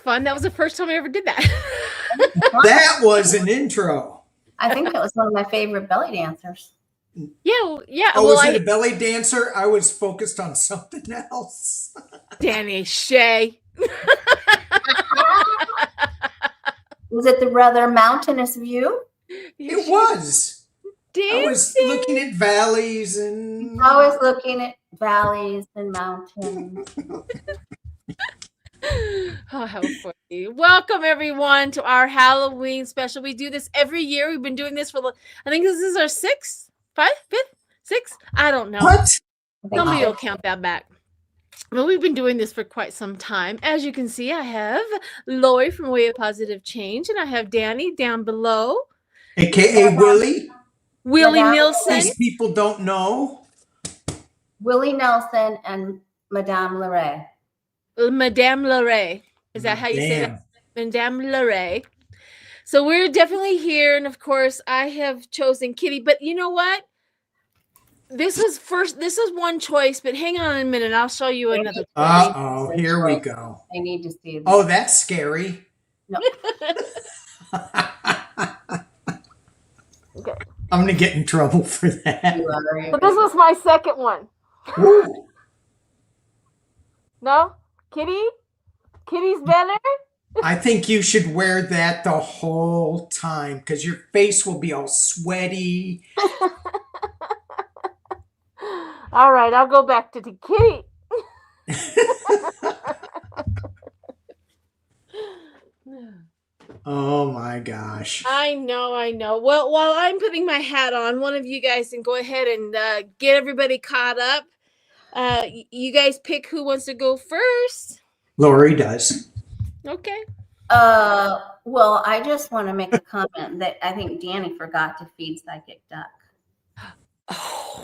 fun. That was the first time I ever did that. That was an intro. I think that was one of my favorite belly dancers. Yeah. Oh, was it a belly dancer? I was focused on something else. Danny, Shay. Was it the rather mountainous view? It was. Dancing. I was looking at valleys and... I was looking at valleys and mountains. Oh, how funny. Welcome, everyone, to our Halloween special. We do this every year. We've been doing this for, I think this is our sixth? I don't know. What? Somebody will count that back. Well, we've been doing this for quite some time. As you can see, I have Lori from Way of Positive Change, and I have Danny down below. AKA Willie. Willie Nilsson. These people don't know. Willie Nelson and Madame Leray. Madame Leray. Is that how you say that? Madame Leray. So we're definitely here. And of course, I have chosen Kitty. But you know what? This was one choice, but hang on a minute. I'll show you another. Uh-oh, here we go. I need to see this. Oh, that's scary. No. Okay. I'm going to get in trouble for that. But this was my second one. Ooh. No? Kitty's better? I think you should wear that the whole time because your face will be all sweaty. All right, I'll go back to the Kitty. Oh my gosh. I know. Well, while I'm putting my hat on, one of you guys can go ahead and get everybody caught up. You guys pick who wants to go first. Lori does. Okay. Well, I just want to make a comment that I think Danny forgot to feed Psychic Duck.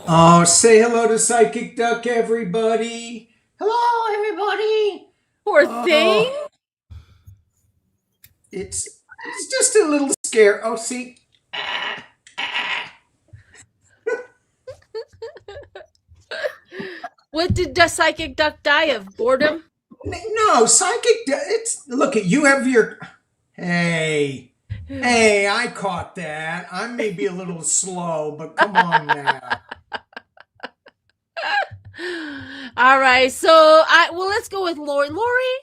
Oh, say hello to Psychic Duck, everybody. Hello, everybody. Poor thing. It's just a little scare. Oh, see. What did the Psychic Duck die of? Boredom? No, Psychic Duck. Look at you have your. Hey, I caught that. I may be a little slow, but come on now. All right, so let's go with Lori. Lori,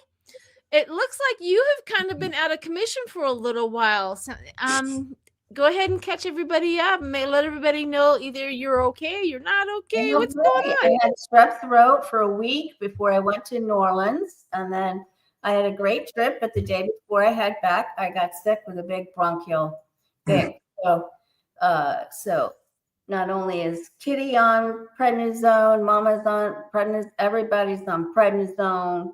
it looks like you have kind of been out of commission for a little while. So, go ahead and catch everybody up. Let everybody know either you're okay, or you're not okay. What's going on? I had strep throat for a week before I went to New Orleans, and then I had a great trip. But the day before I head back, I got sick with a big bronchial thing. So not only is Kitty on prednisone, Mama's on prednisone, everybody's on prednisone.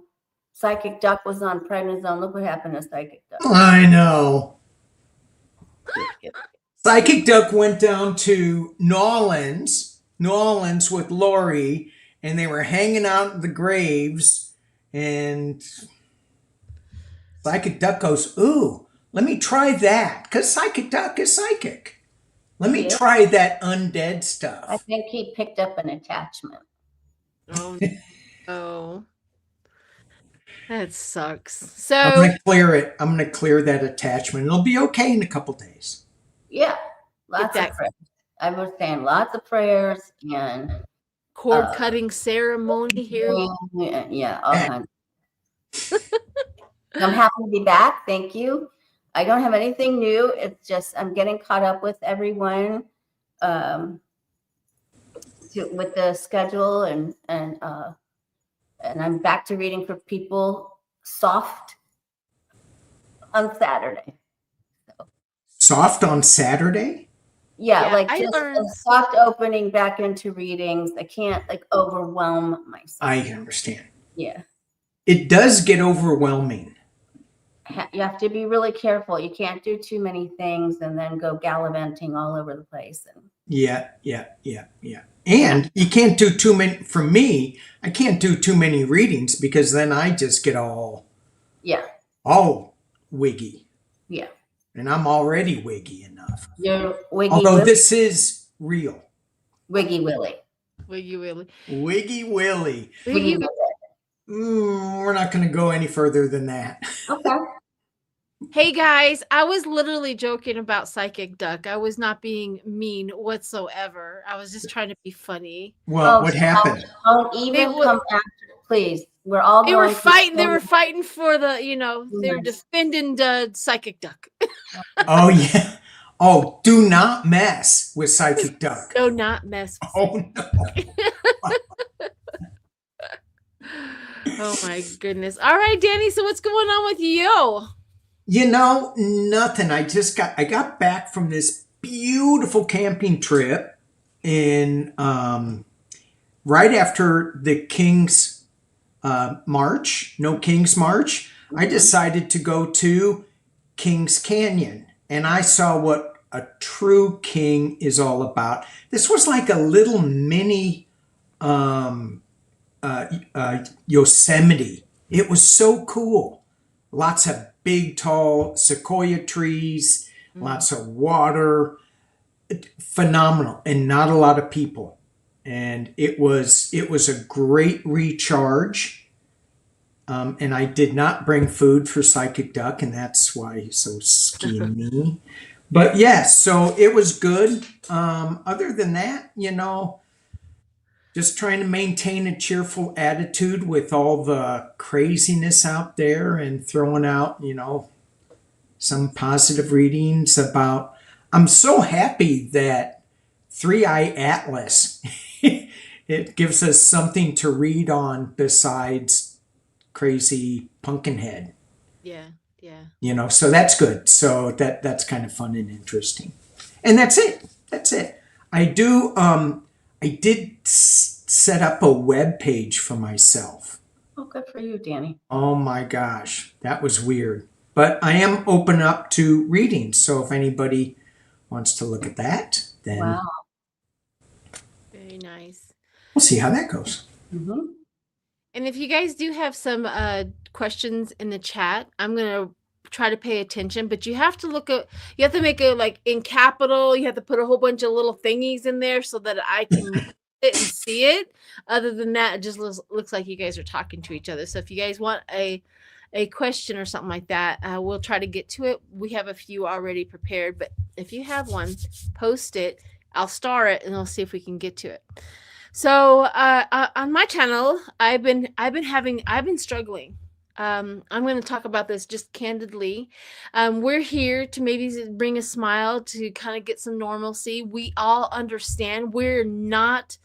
Psychic Duck was on prednisone. Look what happened to Psychic Duck. I know. Psychic Duck went down to New Orleans with Lori, and they were hanging out at the graves, and Psychic Duck goes, ooh, let me try that, because Psychic Duck is psychic. Let me try that undead stuff. I think he picked up an attachment. Oh. That sucks. So I'm going to clear it. I'm going to clear that attachment. It'll be okay in a couple days. Yeah. Lots of prayers. I was saying lots of prayers and cord cutting ceremony here. Yeah, all kinds. I'm happy to be back. Thank you. I don't have anything new. It's just I'm getting caught up with everyone with the schedule and I'm back to reading for people soft on Saturday. Soft on Saturday? Yeah, like just a soft opening back into readings. I can't overwhelm myself. I understand. Yeah. It does get overwhelming. You have to be really careful. You can't do too many things and then go gallivanting all over the place. Yeah. And you can't do too many, for me, I can't do too many readings because then I just get all wiggy. Yeah. And I'm already wiggy enough. You're wiggy. Although this is real. Wiggy Willy. Wiggy Willy. Wiggy Willy. Wiggy Willy. We're not going to go any further than that. Okay. Hey guys, I was literally joking about Psychic Duck. I was not being mean whatsoever. I was just trying to be funny. Well, Oh, what stop. happened? Don't They even w- come after, please. We're all they were going fighting. They through. were fighting for the, they were Yes. defending the Psychic Duck. Oh, yeah. Oh, do not mess with Psychic Duck. Do not mess with. Oh, no. Oh my goodness. All right, Danny. So what's going on with you? Nothing. I got back from this beautiful camping trip in right after the King's March, no King's March. I decided to go to King's Canyon, and I saw what a true king is all about. This was like a little mini Yosemite. It was so cool. Lots of big, tall sequoia trees, lots of water. Phenomenal, and not a lot of people. And it was a great recharge. And I did not bring food for Psychic Duck, and that's why he's so skinny. But yes, so it was good. Other than that, just trying to maintain a cheerful attitude with all the craziness out there and throwing out, some positive readings about. I'm so happy that Three Eye Atlas, it gives us something to read on besides crazy Pumpkinhead. Yeah, yeah. So that's good. So that's kind of fun and interesting. And that's it. That's it. I did set up a web page for myself. Oh, good for you, Danny. Oh my gosh, that was weird. But I am open up to readings. So if anybody wants to look at that, then Wow. Very nice. we'll see how that goes. Mm-hmm. And if you guys do have some questions in the chat, I'm gonna try to pay attention. But you have to you have to make it like in capital. You have to put a whole bunch of little thingies in there so that I can read it and see it. Other than that, it just looks like you guys are talking to each other. So if you guys want a question or something like that, we'll try to get to it. We have a few already prepared, but if you have one, post it. I'll star it and we'll see if we can get to it. So on my channel, I've been struggling. I'm going to talk about this just candidly. We're here to maybe bring a smile, to kind of get some normalcy. We all understand we're not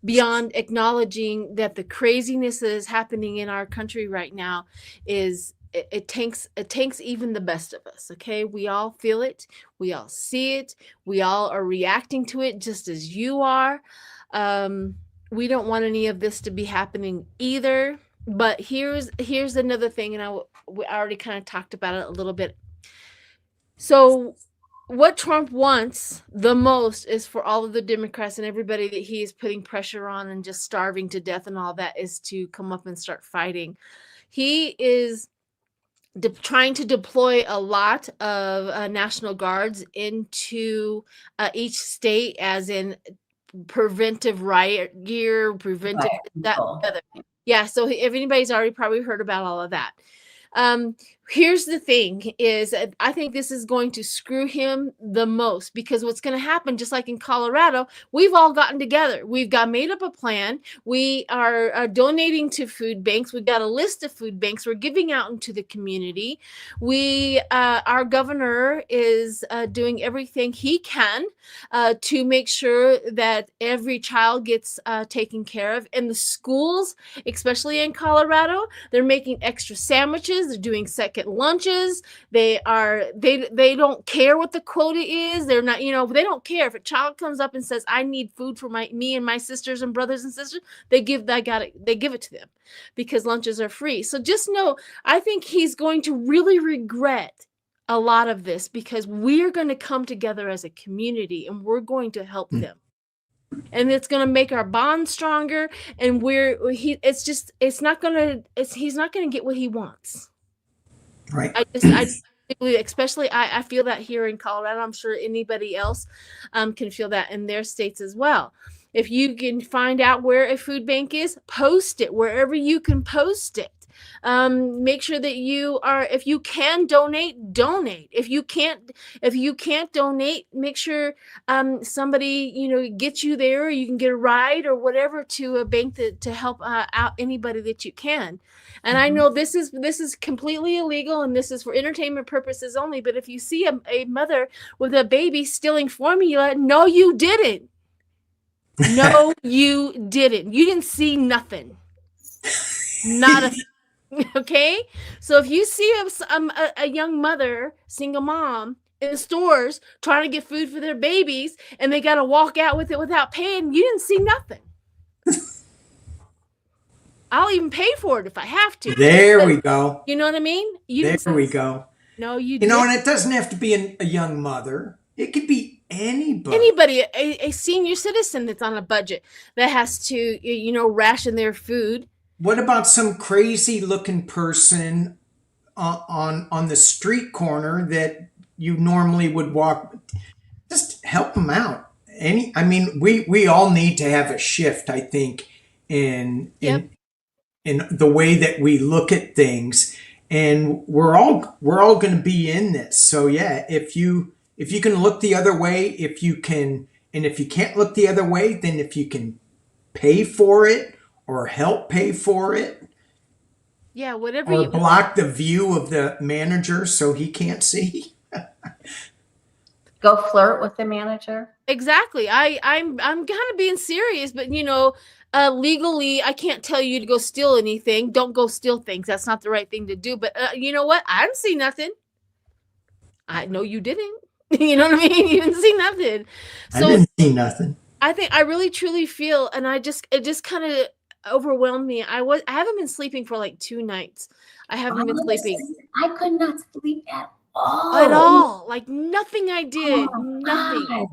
beyond acknowledging that the craziness that is happening in our country right now is it takes even the best of us. Okay, we all feel it, we all see it, we all are reacting to it just as you are. We don't want any of this to be happening either. But here's another thing, and we already kind of talked about it a little bit. So what Trump wants the most is for all of the Democrats and everybody that he is putting pressure on and just starving to death and all that, is to come up and start fighting. He is trying to deploy a lot of National Guards into each state, as in preventive riot gear, preventive that other. Yeah, so if anybody's already probably heard about all of that. Here's the thing is, I think this is going to screw him the most, because what's going to happen, just like in Colorado, we've all gotten together. We've made up a plan. We are donating to food banks. We've got a list of food banks we're giving out into the community. Our governor is doing everything he can to make sure that every child gets taken care of. In the schools, especially in Colorado, they're making extra sandwiches. They're doing second lunches. They don't care what the quota is. They're not, they don't care if a child comes up and says, I need food for me and my sisters and brothers and sisters. They give it to them, because lunches are free. So just know, I think he's going to really regret a lot of this, because we're going to come together as a community and we're going to help them. And it's going to make our bond stronger. And he's not going to get what he wants. Right. Especially I feel that here in Colorado. I'm sure anybody else can feel that in their states as well. If you can find out where a food bank is, post it wherever you can post it. Make sure that you are, if you can donate. If you can't donate, make sure somebody gets you there, or you can get a ride or whatever to a bank to help out anybody that you can. And I know this is completely illegal, and this is for entertainment purposes only, but if you see a mother with a baby stealing formula, no you didn't. No you didn't. You didn't see nothing. Not a okay, so if you see a young mother, single mom in the stores trying to get food for their babies, and they got to walk out with it without paying, you didn't see nothing. I'll even pay for it if I have to. There we go. You know what I mean? There we go. No, you know, and it doesn't have to be a young mother. It could be anybody. Anybody, a senior citizen that's on a budget that has to, ration their food. What about some crazy looking person on the street corner that you normally would walk? Just help them out. We all need to have a shift, I think, in the way that we look at things, and we're all going to be in this. So yeah, if you can look the other way, if you can't look the other way, then if you can pay for it or help pay for it. Yeah, whatever. Or block the view of the manager so he can't see. Go flirt with the manager. Exactly. I'm kind of being serious, but legally, I can't tell you to go steal anything. Don't go steal things. That's not the right thing to do. But you know what? I didn't see nothing. I know you didn't. You know what I mean? You didn't see nothing. So I didn't see nothing. I think I really truly feel, and it just kind of overwhelmed me. I haven't been sleeping for like 2 nights. I haven't been sleeping. I could not sleep at all. At all. Like nothing I did. Nothing. God.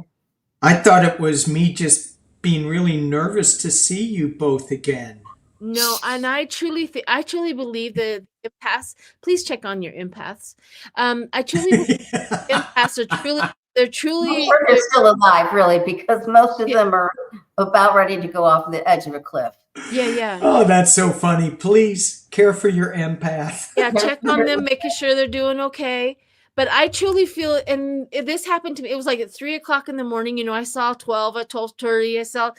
I thought it was me just being really nervous to see you both again. No, and I truly believe that empaths. Please check on your empaths. I truly believe empaths are truly. They're still alive, really, because most of them are about ready to go off the edge of a cliff. Yeah. Oh, that's so funny. Please care for your empath. Yeah, check on them, making sure they're doing okay. But I truly feel, and this happened to me. It was like at 3:00 in the morning. I saw 12 at 12:30. I saw,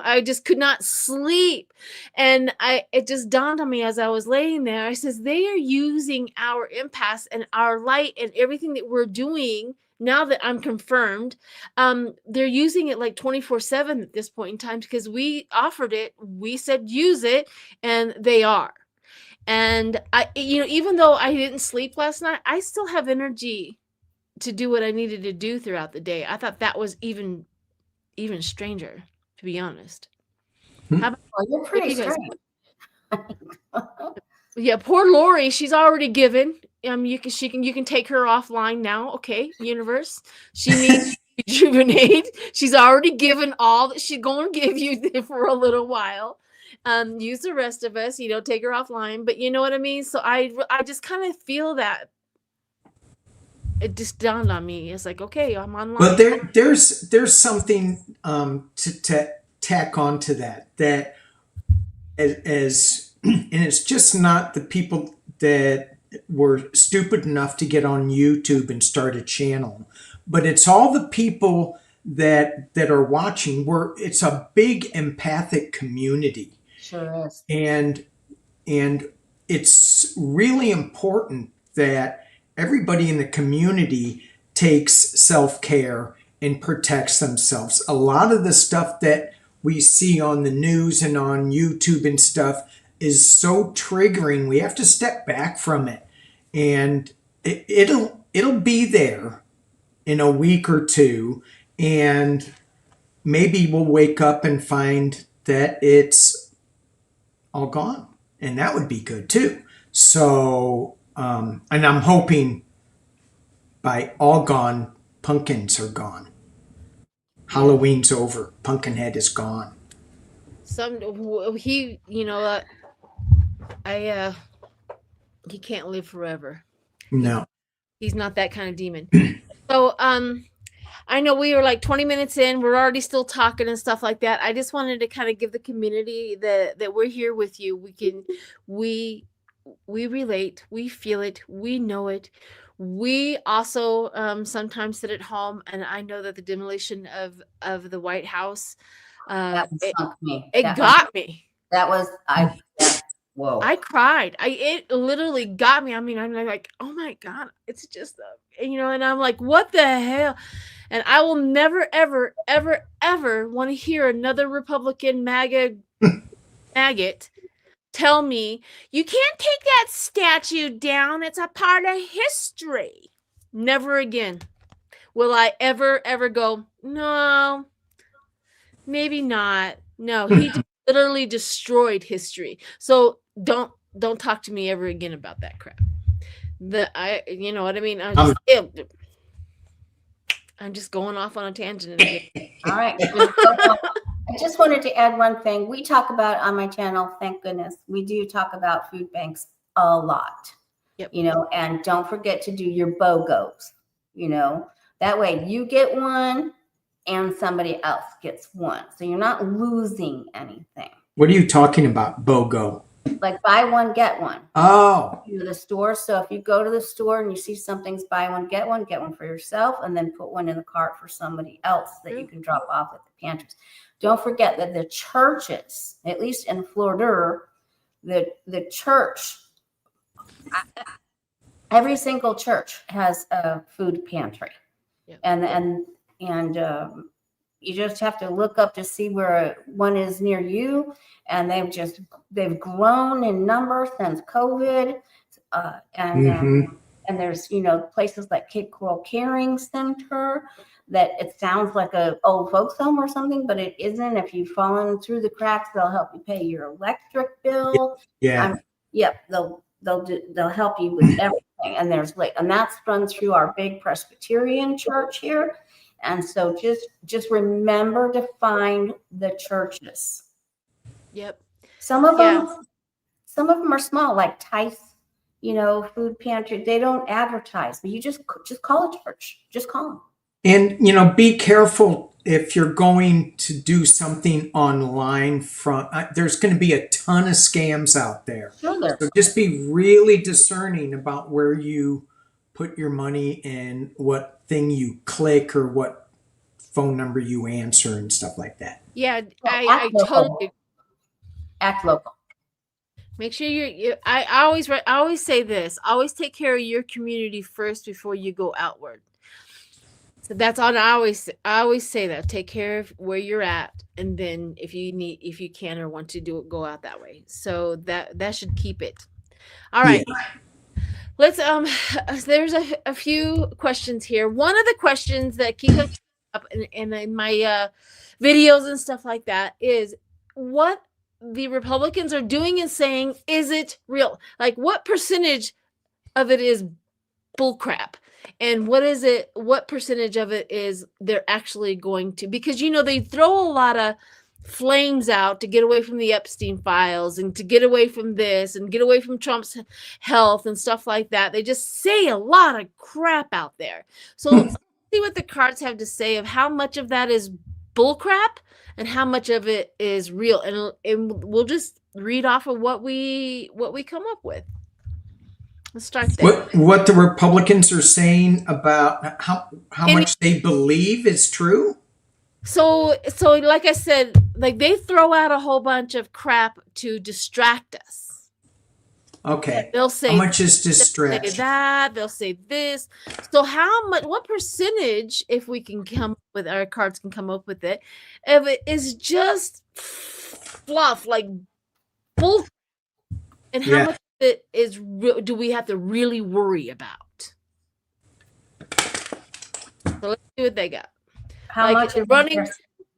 I just could not sleep, and it just dawned on me as I was laying there. I says they are using our empaths and our light and everything that we're doing. Now that I'm confirmed, they're using it like 24/7 at this point in time, because we offered it. We said use it, and they are. And even though I didn't sleep last night, I still have energy to do what I needed to do throughout the day. I thought that was even stranger, to be honest. You're pretty strange. Yeah, poor Lori. She's already given. You can take her offline now. Okay, universe. She needs to rejuvenate. She's already given all that she's going to give you for a little while. Use the rest of us, take her offline, but you know what I mean? So I just kind of feel that it just dawned on me. It's like, okay, I'm online. But there's something to tack on to that as and it's just not the people that were stupid enough to get on YouTube and start a channel, but it's all the people that are watching. It's a big empathic community. Sure is. And it's really important that everybody in the community takes self-care and protects themselves. A lot of the stuff that we see on the news and on YouTube and stuff is so triggering. We have to step back from it, and it'll be there in a week or two, and maybe we'll wake up and find that it's all gone, and that would be good too. So and I'm hoping by all gone, pumpkins are gone. Halloween's over. Pumpkinhead is gone. He can't live forever. No, He's not that kind of demon. So I know we were like 20 minutes in. We're already still talking and stuff like that. I just wanted to kind of give the community that we're here with you. We relate, we feel it, we know it. We also sometimes sit at home, and I know that the demolition of the White House, That one sunk me. it got me. That was whoa. I cried. It literally got me. I mean, I'm like, oh my God, it's just, and I'm like, what the hell? And I will never, ever, ever, ever want to hear another Republican maggot tell me, you can't take that statue down. It's a part of history. Never again will I ever go, no, maybe not. No, he literally destroyed history. So don't talk to me ever again about that crap. You know what I mean? I'm just going off on a tangent again. All right. I just wanted to add one thing. We talk about on my channel, thank goodness, we do talk about food banks a lot. Yep. And don't forget to do your BOGOs. That way you get one and somebody else gets one. So you're not losing anything. What are you talking about, BOGO? Like buy one, get one. Oh. The store. So if you go to the store and you see something's buy one, get one for yourself, and then put one in the cart for somebody else that you can drop off at the pantries. Don't forget that the churches, at least in Florida, the church, every single church has a food pantry. Yep. And you just have to look up to see where one is near you. And they've grown in number since COVID. And there's, places like Cape Coral Caring Center that it sounds like a old folks home or something, but it isn't. If you've fallen through the cracks, they'll help you pay your electric bill. Yeah. They'll help you with everything. And and that's run through our big Presbyterian church here. And so just remember to find the churches. Yep. Some of them are small, like Tice, food pantry. They don't advertise, but you just call a church. Just call them. And be careful if you're going to do something online. There's going to be a ton of scams out there. Sure. So just be really discerning about where you put your money and what thing you click or what phone number you answer and stuff like that. Yeah, I totally act local. Make sure I always say this. Always take care of your community first before you go outward. So that's all I always say that. Take care of where you're at, and then if you can or want to do it, go out that way. So that should keep it. All right. Yeah. Let's there's a few questions here. One of the questions that keep up in my videos and stuff like that is what the Republicans are doing and saying, is it real? Like what percentage of it is bullcrap? And what percentage of it is they're actually going to, because they throw a lot of flames out to get away from the Epstein files and to get away from this and get away from Trump's health and stuff like that. They just say a lot of crap out there. So let's see what the cards have to say of how much of that is bullcrap and how much of it is real. And we'll just read off of what we come up with. Let's start there. What the Republicans are saying about how much they believe is true? So like I said, like they throw out a whole bunch of crap to distract us. Okay. They'll say how much is distraction? They'll say that, they'll say this. So what percentage, if we can come with our cards can come up with it, if it is just fluff, like bull, and how much of it is do we have to really worry about? So let's see what they got. How much is running?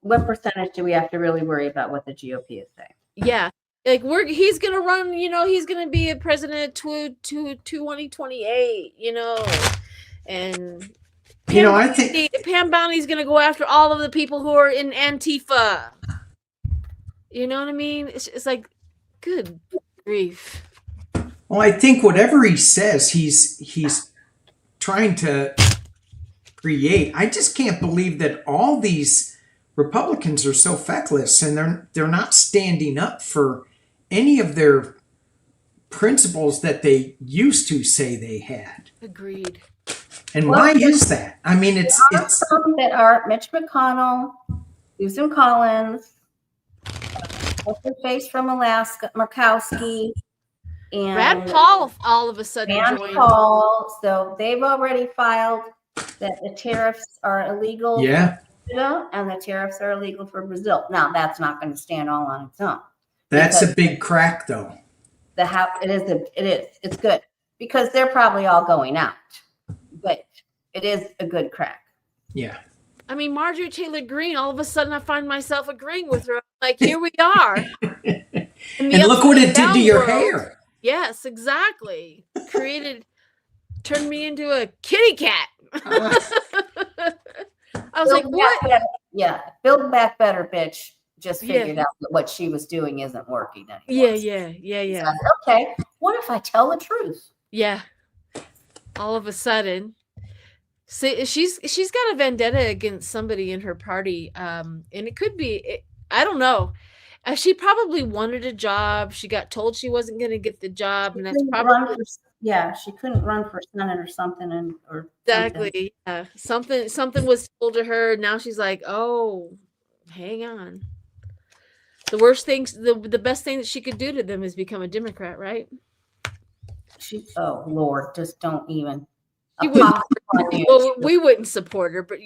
What percentage do we have to really worry about what the GOP is saying? Yeah, like he's gonna run. He's gonna be a president to 2028. And I think Pam Bounty's gonna go after all of the people who are in Antifa. You know what I mean? It's like, good grief. Well, I think whatever he says, he's trying to create. I just can't believe that all these Republicans are so feckless and they're not standing up for any of their principles that they used to say they had. Agreed. And Well, why is that? I mean, there it's are some that are Mitch McConnell, Susan Collins, what's her face from Alaska, Murkowski, and Rand Paul all of a sudden Rand joined. Paul. So they've already filed that the tariffs are illegal yeah, for Canada and the tariffs are illegal for Brazil. Now that's not going to stand all on its own. that's a big crack though. It's good because they're probably all going out, but it is a good crack. Yeah. I mean, Marjorie Taylor Greene, all of a sudden I find myself agreeing with her. Like, here we are. And look what it did to your hair. Yes, exactly. Turned me into a kitty cat. I was like, what? Yeah, Build Back Better, bitch. Just figured out that what she was doing isn't working anymore. Yeah. So, okay, what if I tell the truth? Yeah. All of a sudden. See, she's got a vendetta against somebody in her party. And it could be, I don't know. She probably wanted a job. She got told she wasn't going to get the job. And that's probably. She couldn't run for Senate or something. Exactly. Yeah. Something was told to her. Now she's like, oh, hang on. The worst things, the best thing that she could do to them is become a Democrat, right? Oh Lord, just don't even. Well, we wouldn't support her, but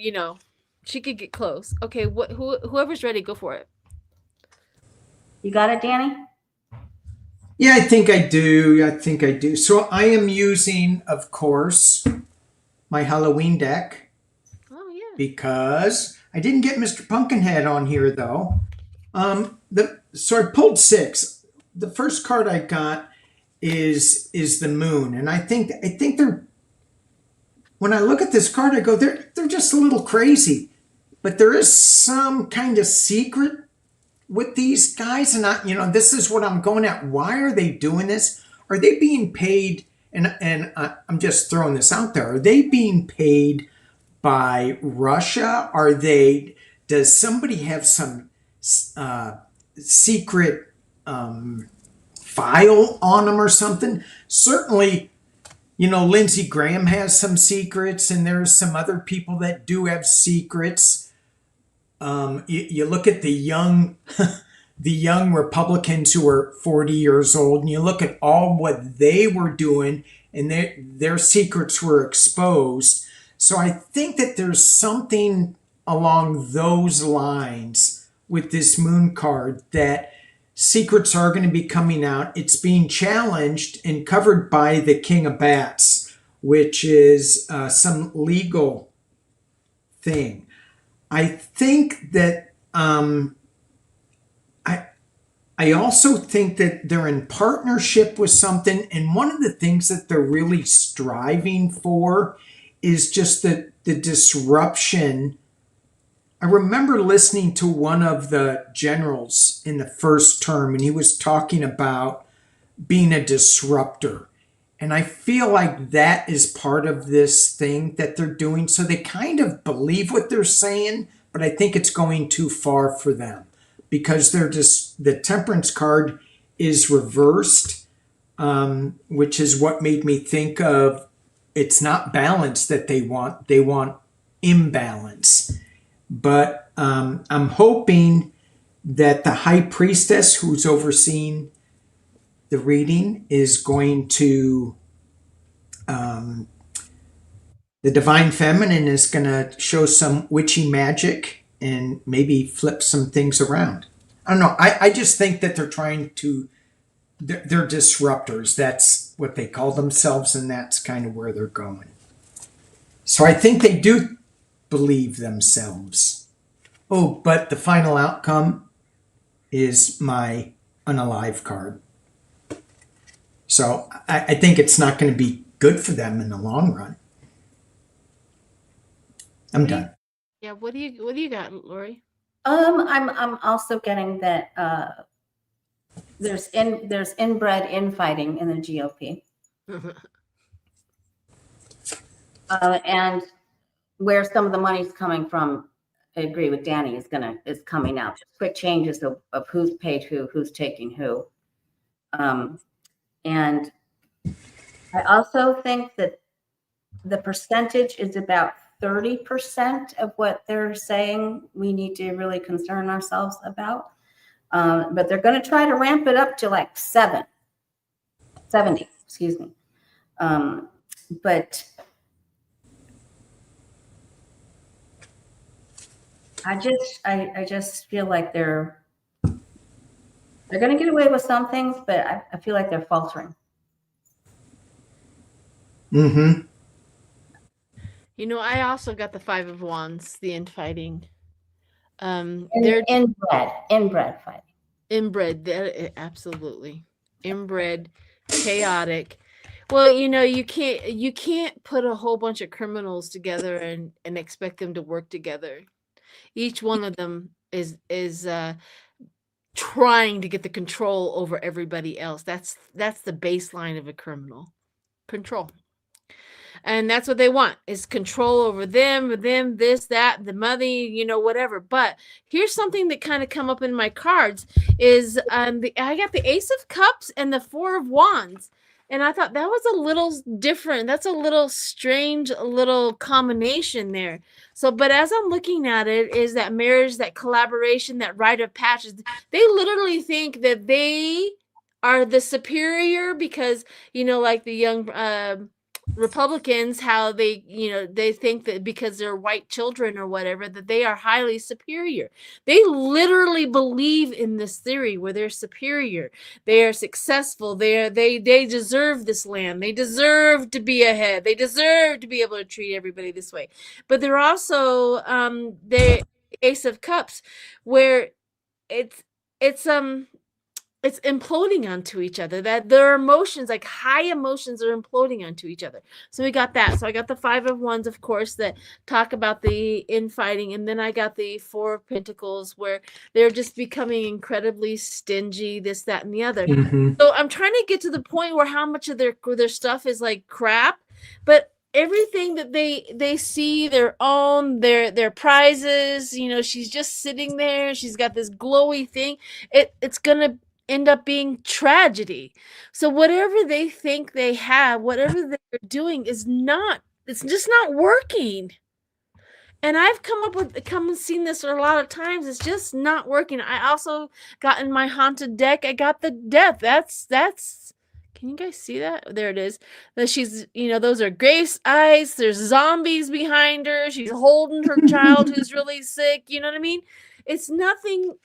she could get close. Okay, whoever's ready, go for it. You got it, Danny? Yeah, I think I do. So I am using, of course, my Halloween deck. Oh yeah. Because I didn't get Mr. Pumpkinhead on here though. So I pulled 6. The first card I got is the moon, and I think they're. When I look at this card, I go, they're just a little crazy, but there is some kind of secret with these guys, and this is what I'm going at. Why are they doing this? Are they being paid? And I'm just throwing this out there. Are they being paid by Russia? Does somebody have some secret file on them or something? Certainly, Lindsey Graham has some secrets, and there's some other people that do have secrets. You look at the young Republicans who are 40 years old, and you look at all what they were doing, and their secrets were exposed. So I think that there's something along those lines with this moon card, that secrets are going to be coming out. It's being challenged and covered by the King of Bats, which is some legal thing. I think that I also think that they're in partnership with something, and one of the things that they're really striving for is just the disruption. I remember listening to one of the generals in the first term, and he was talking about being a disruptor. And I feel like that is part of this thing that they're doing. So they kind of believe what they're saying, but I think it's going too far for them, because the temperance card is reversed, which is what made me think of, it's not balance that they want imbalance. But I'm hoping that the high priestess who's overseeing the reading is going to, the divine feminine is going to show some witchy magic and maybe flip some things around. I don't know. I just think that they're they're disruptors. That's what they call themselves, and that's kind of where they're going. So I think they do believe themselves. Oh, but the final outcome is my unalive card. So I think it's not going to be good for them in the long run. I'm done. Yeah, what do you got, Lori? I'm also getting that there's inbred infighting in the GOP. And where some of the money's coming from, I agree with Danny, is coming out. Quick changes of who's paid who's taking who. And I also think that the percentage is about 30% of what they're saying we need to really concern ourselves about. But they're going to try to ramp it up to like 70, excuse me. But I just feel like they're going to get away with some things, but I feel like they're faltering. Mm-hmm. You know, I also got the 5 of Wands, the infighting. They're inbred fighting. Inbred, absolutely. Inbred, chaotic. Well, you know, you can't put a whole bunch of criminals together and expect them to work together. Each one of them is trying to get the control over everybody else. That's the baseline of a criminal. Control. And that's what they want, is control over them, this, that, the money, you know, whatever. But here's something that kind of come up in my cards is I got the Ace of Cups and the 4 of Wands. And I thought that was a little different. That's a little strange, little combination there. So, but as I'm looking at it, is that marriage, that collaboration, that rite of passage. They literally think that they are the superior because, you know, like the young Republicans, how they, you know, they think that because they're white children or whatever, that they are highly superior. They literally believe in this theory where they're superior, they are successful, they deserve this land, they deserve to be ahead, they deserve to be able to treat everybody this way. But they're also the Ace of Cups, where it's imploding onto each other, that their emotions, like high emotions, are imploding onto each other. So we got that. So I got the 5 of Wands, of course, that talk about the infighting. And then I got the 4 of Pentacles, where they're just becoming incredibly stingy, this, that, and the other. Mm-hmm. So I'm trying to get to the point where how much of their stuff is like crap, but everything that they see, their own, their prizes, you know, she's just sitting there, she's got this glowy thing, it's gonna end up being tragedy. So whatever they think they have, whatever they're doing it's just not working. And I've come and seen this a lot of times. It's just not working. I also got in my haunted deck, I got the Death. That's can you guys see that? There it is. That she's, you know, those are Grace eyes. There's zombies behind her. She's holding her child who's really sick. You know what I mean? It's nothing.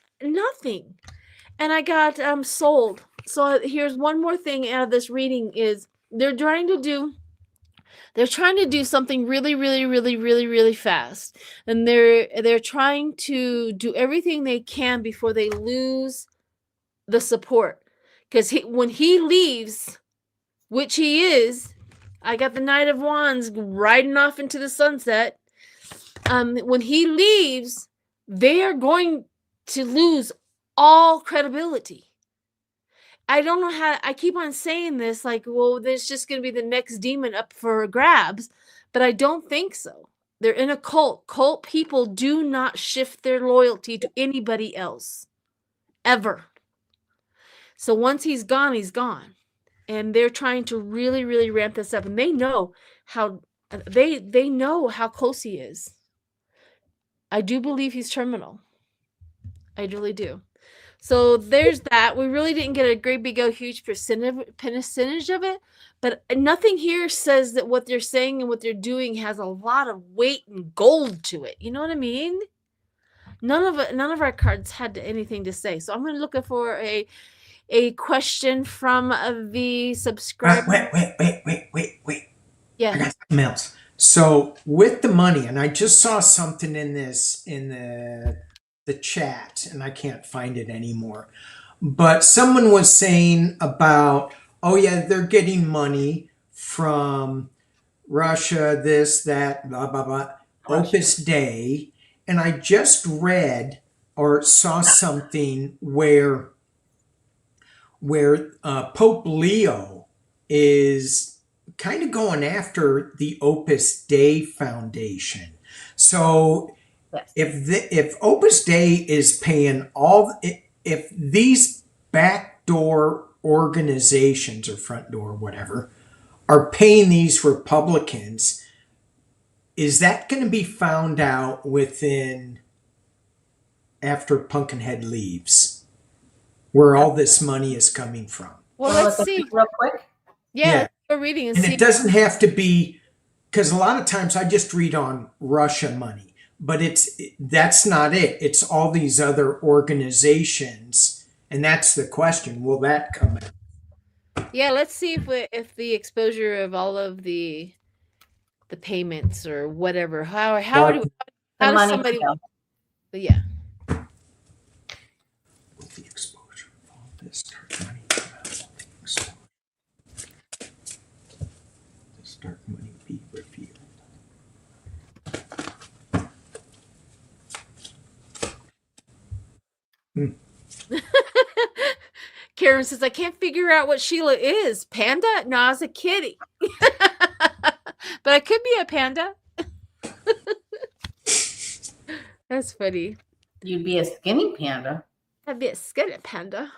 And I got sold. So here's one more thing out of this reading is they're trying to do something really, really, really, really, really fast. And they're trying to do everything they can before they lose the support. Because when he leaves, which he is, I got the Knight of Wands riding off into the sunset. When he leaves, they are going to lose all credibility. I don't know how, I keep on saying this, like, well, there's just going to be the next demon up for grabs, but I don't think so. They're in a cult. Cult people do not shift their loyalty to anybody else, ever. So once he's gone, he's gone. And they're trying to really, really ramp this up. And they know how, they know how close he is. I do believe he's terminal. I really do. So there's that. We really didn't get a great big huge percentage of it, but nothing here says that what they're saying and what they're doing has a lot of weight and gold to it. You know what I mean? None of our cards had anything to say. So I'm going to look for a question from the subscriber. Wait. Yeah. I got something else. So with the money, and I just saw something in the chat, and I can't find it anymore. But someone was saying about, oh yeah, they're getting money from Russia, this, that, blah, blah, blah, Opus Dei. And I just read or saw something where Pope Leo is kind of going after the Opus Dei Foundation. So Yes. if Opus Dei is paying if these backdoor organizations or front door, whatever, are paying these Republicans, is that going to be found out within after Pumpkinhead leaves, where all this money is coming from? Well, Wanna let's look at see. this real quick. Yeah, Yeah. let's go reading and And see. it doesn't have to be, because a lot of times I just read on Russia money, but that's not it. It's all these other organizations, and that's the question: will that come in? Yeah, let's see if the exposure of all of the payments or whatever. How The does money somebody? flow. Yeah. Will the exposure of all this dark money come out? This dark money be revealed. Karen says, I can't figure out what Sheila is. Panda? No, it's a kitty. But I could be a panda. That's funny. You'd be a skinny panda. I'd be a skinny panda.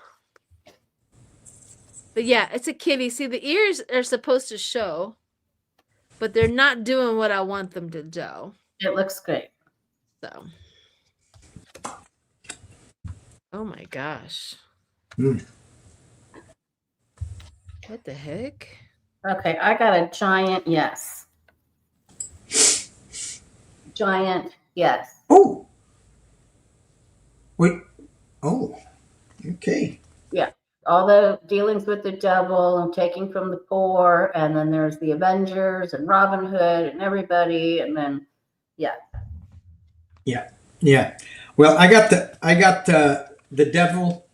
But yeah, it's a kitty. See, the ears are supposed to show, but they're not doing what I want them to do. It looks great. So. Oh my gosh. Mm. What the heck? Okay, I got a giant yes. Giant yes. Oh, wait. Oh, okay. Yeah. All the dealings with the devil and taking from the poor, and then there's the Avengers and Robin Hood and everybody, and then yeah. Yeah. Well, I got the devil,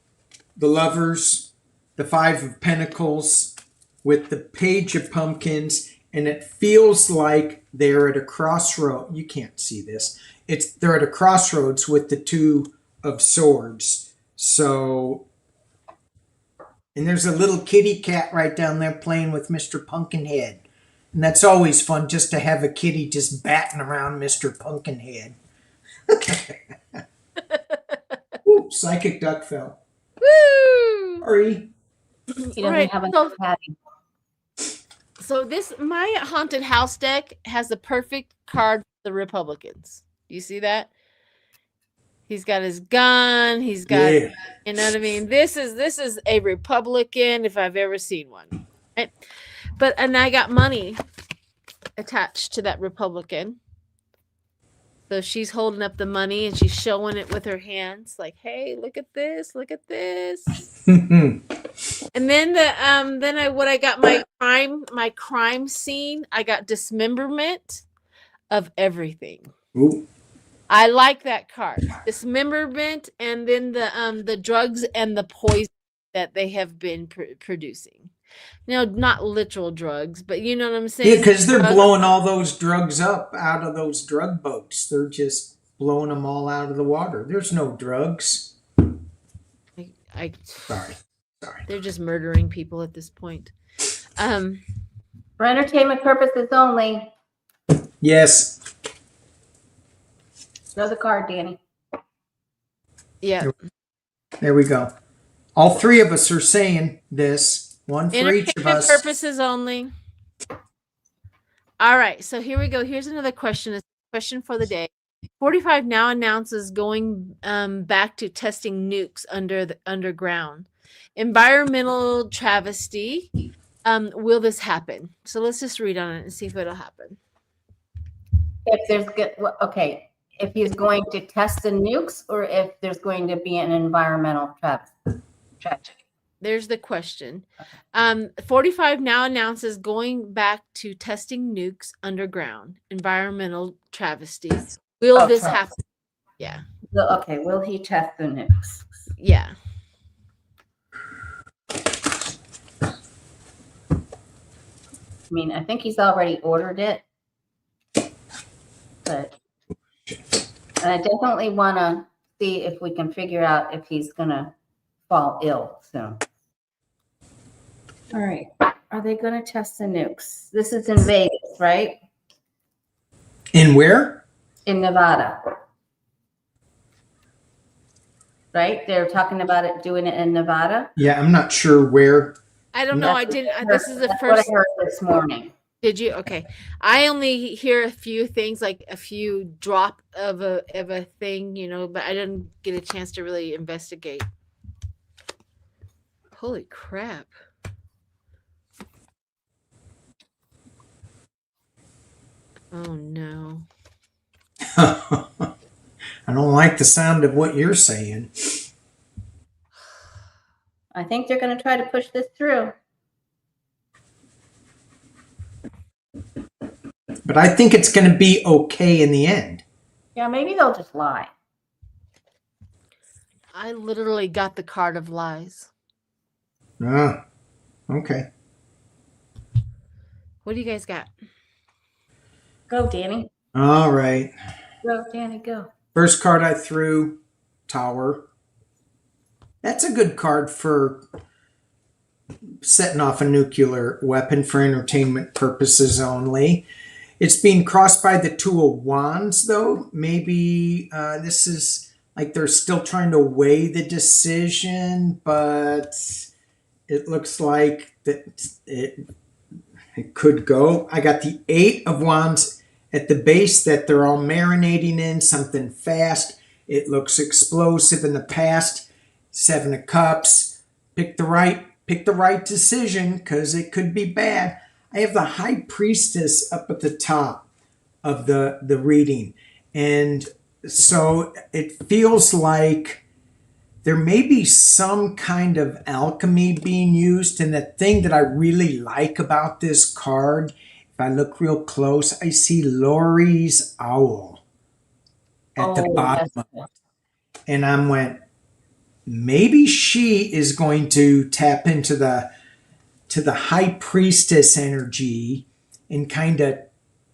the lovers, the five of pentacles with the page of pumpkins, and it feels like they're at a crossroad. You can't see this. They're at a crossroads with the two of swords. So, and there's a little kitty cat right down there playing with Mr. Pumpkinhead. And that's always fun, just to have a kitty just batting around Mr. Pumpkinhead. Ooh, psychic duck fell. Woo! Sorry. He doesn't Right, have a so- patty. So my haunted house deck has the perfect card for the Republicans. You see that? He's got his gun. He's got, Yeah. you know what I mean? This is a Republican if I've ever seen one. And I got money attached to that Republican. So she's holding up the money and she's showing it with her hands, like, "Hey, look at this! Look at this!" And then I got my crime scene. I got dismemberment of everything. Ooh. I like that card. Dismemberment, and then the drugs and the poison that they have been producing. Not literal drugs, but you know what I'm saying? Yeah, because they're blowing all those drugs up out of those drug boats. They're just blowing them all out of the water. There's no drugs. Sorry. They're just murdering people at this point. For entertainment purposes only. Yes. Show the card, Danny. Yeah. There we go. All three of us are saying this. One for each of us. Purposes only. All right, so here we go. Here's another question. It's a question for the day. 45 now announces going back to testing nukes underground. Environmental travesty. Will this happen? So let's just read on it and see if it'll happen. If he's going to test the nukes, or if there's going to be an environmental tragedy. There's the question. 45 now announces going back to testing nukes underground. Environmental travesty. Will this happen? Yeah. Will he test the nukes? Yeah. I mean, I think he's already ordered it. But I definitely want to see if we can figure out if he's going to fall ill soon. All right. Are they going to test the nukes? This is in Vegas, right? In where? in Nevada. Right? They're talking about it, doing it in Nevada. Yeah, I'm not sure where. I don't know. I That's didn't. what This is the that's first. what I heard this morning. Did you? Okay. I only hear a few things, like a few drop of a thing, but I didn't get a chance to really investigate. Holy crap. Oh no. I don't like the sound of what you're saying. I think they're going to try to push this through. But I think it's going to be okay in the end. Yeah, maybe they'll just lie. I literally got the card of lies. Ah, okay. What do you guys got? Go, Danny. All right. Go, Danny, go. First card I threw, Tower. That's a good card for setting off a nuclear weapon for entertainment purposes only. It's being crossed by the Two of Wands, though. Maybe this is like they're still trying to weigh the decision, but it looks like that it could go. I got the Eight of Wands at the base that they're all marinating in, something fast. It looks explosive in the past. Seven of Cups. Pick the right decision, because it could be bad. I have the High Priestess up at the top of the reading. And so it feels like there may be some kind of alchemy being used. And the thing that I really like about this card, if I look real close, I see Lori's owl at the bottom of it. And I went, maybe she is going to tap into the High Priestess energy and kind of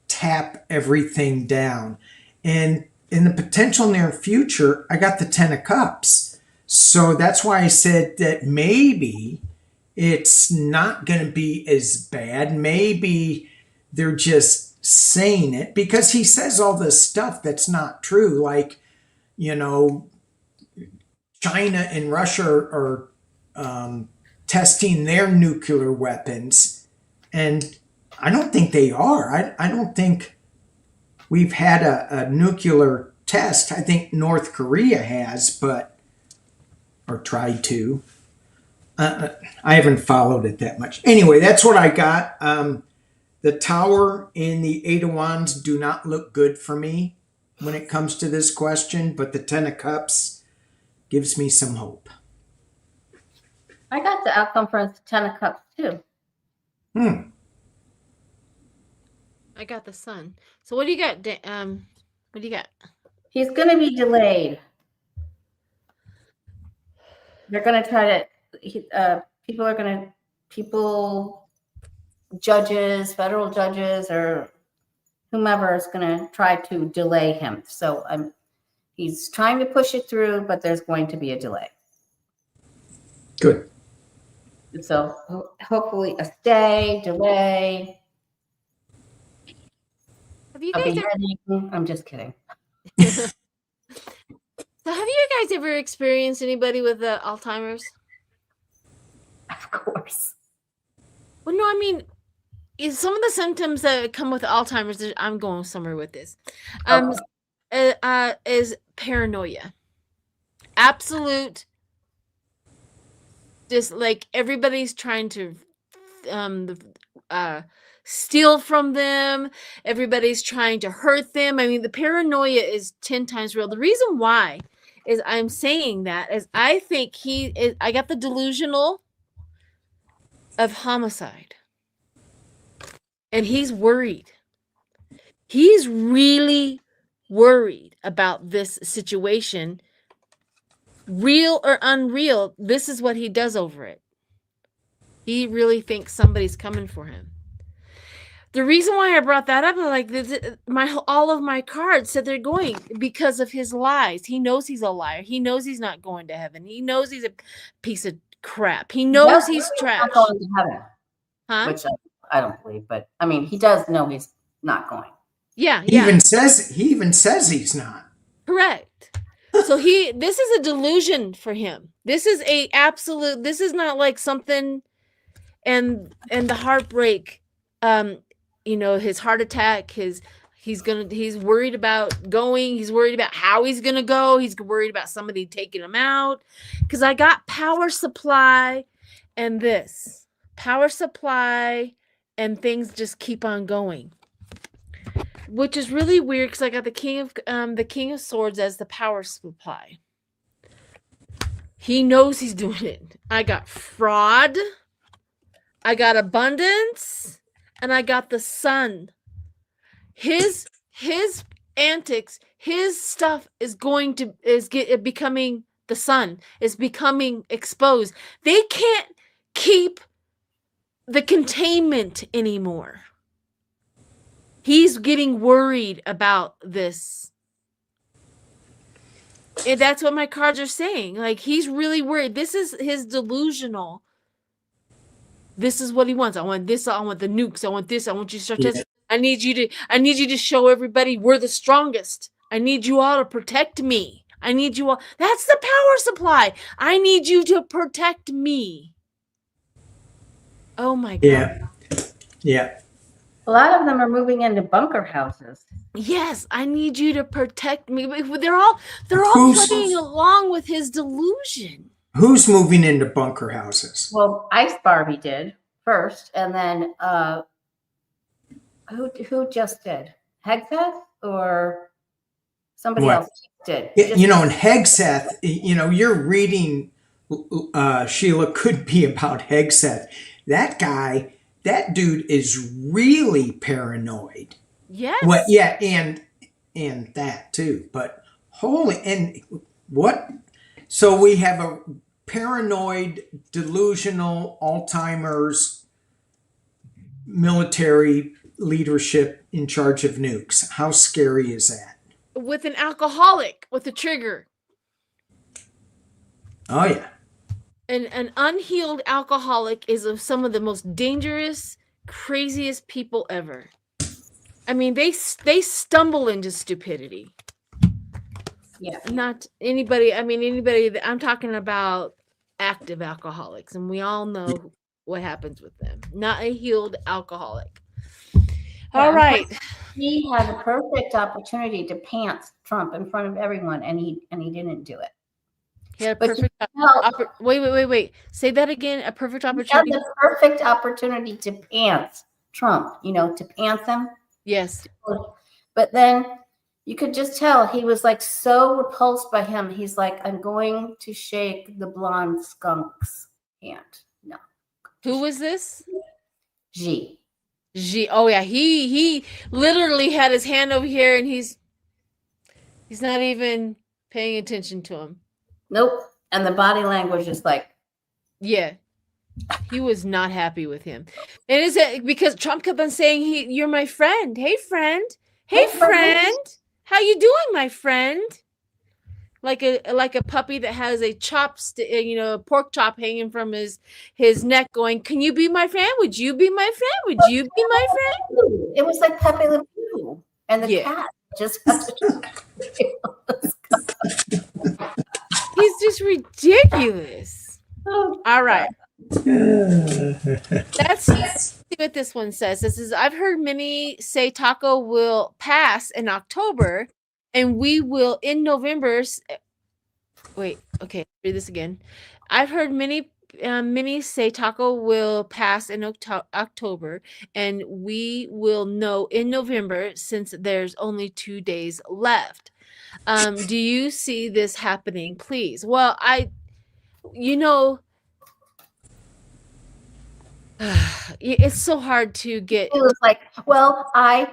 tap everything down. And in the potential near future, I got the Ten of Cups. So that's why I said that maybe it's not going to be as bad. Maybe they're just saying it because he says all this stuff that's not true. Like, China and Russia are testing their nuclear weapons, and I don't think they are. I don't think we've had a nuclear test. I think North Korea has, or tried to. I haven't followed it that much. Anyway, that's what I got. The Tower and the Eight of Wands do not look good for me when it comes to this question, but the Ten of Cups gives me some hope. I got the outcome for the Ten of Cups too. I got the Sun. So what do you got? What do you got? He's going to be delayed. They're going to try to. Judges, federal judges, or whomever is going to try to delay him. So he's trying to push it through, but there's going to be a delay. Good. So hopefully a stay, delay. Have you guys I'm just kidding. So have you guys ever experienced anybody with Alzheimer's? Of course. Well, no, I mean, some of the symptoms that come with Alzheimer's, I'm going somewhere with this, is paranoia. Absolute, just like everybody's trying to steal from them. Everybody's trying to hurt them. I mean, the paranoia is 10 times real. The reason why is I'm saying that is I think I got the delusional of homicide. And he's worried. He's really worried about this situation. Real or unreal, this is what he does over it. He really thinks somebody's coming for him. The reason why I brought that up, like all of my cards said they're going because of his lies. He knows he's a liar. He knows he's not going to heaven. He knows he's a piece of crap. He knows he's trash. Not going to heaven, huh? which I don't believe, but I mean, he does know he's not going. Yeah, He yeah. even says he's not. Correct. So this is a delusion for him. This is a absolute, this is not like something, and the heartbreak, his heart attack, he's worried about going, he's worried about how he's gonna go, he's worried about somebody taking him out. Because I got power supply and this. Power supply and things just keep on going. Which is really weird because I got the King of Swords as the power supply. He knows he's doing it. I got fraud, I got abundance, and I got the Sun. His antics, his stuff is becoming the Sun. Is becoming exposed. They can't keep the containment anymore. He's getting worried about this. And that's what my cards are saying. Like, he's really worried. This is his delusional. This is what he wants. I want this. I want the nukes. I want this. I want you to start testing. I need you to show everybody we're the strongest. I need you all to protect me. I need you all. That's the power supply. I need you to protect me. Oh my God. Yeah. Yeah. A lot of them are moving into bunker houses. Yes, I need you to protect me. They're all playing along with his delusion. Who's moving into bunker houses? Well, Ice Barbie did first, and then who just did? Hegseth or somebody else did? You know, in Hegseth, your reading, Sheila, could be about Hegseth. That dude is really paranoid. Yes. Well, yeah, and that too. But what? So we have a paranoid, delusional, Alzheimer's military leadership in charge of nukes. How scary is that? With an alcoholic with a trigger. Oh yeah. An unhealed alcoholic is some of the most dangerous, craziest people ever. I mean, they stumble into stupidity. Yeah. Not anybody. I mean, anybody that I'm talking about, active alcoholics, and we all know what happens with them. Not a healed alcoholic. All right. He had a perfect opportunity to pants Trump in front of everyone, and he didn't do it. He had a perfect wait. Say that again. A perfect opportunity. He had the perfect opportunity to pants Trump, to pants him. Yes. But then you could just tell he was like so repulsed by him. He's like, I'm going to shake the blonde skunk's hand. No. Who was this? G. Oh yeah, he literally had his hand over here, and he's not even paying attention to him. Nope. And the body language is like, yeah, he was not happy with him. And is it because Trump kept on saying, you're my friend. Hey friend. Hey friend. How you doing, my friend? Like a puppy that has a chopstick, a pork chop hanging from his neck, going, "Can you be my friend? Would you be my friend? Would you be my friend?" It was like Pepe Le Pew and the cat just. He's just ridiculous. All right. Let's see what this one says. This is, I've heard many say taco will pass in October, and we will in November. Wait, okay, read this again. I've heard many say taco will pass in October, and we will know in November, since there's only 2 days left. Do you see this happening, please? Well, it's so hard to get. It was like, well, I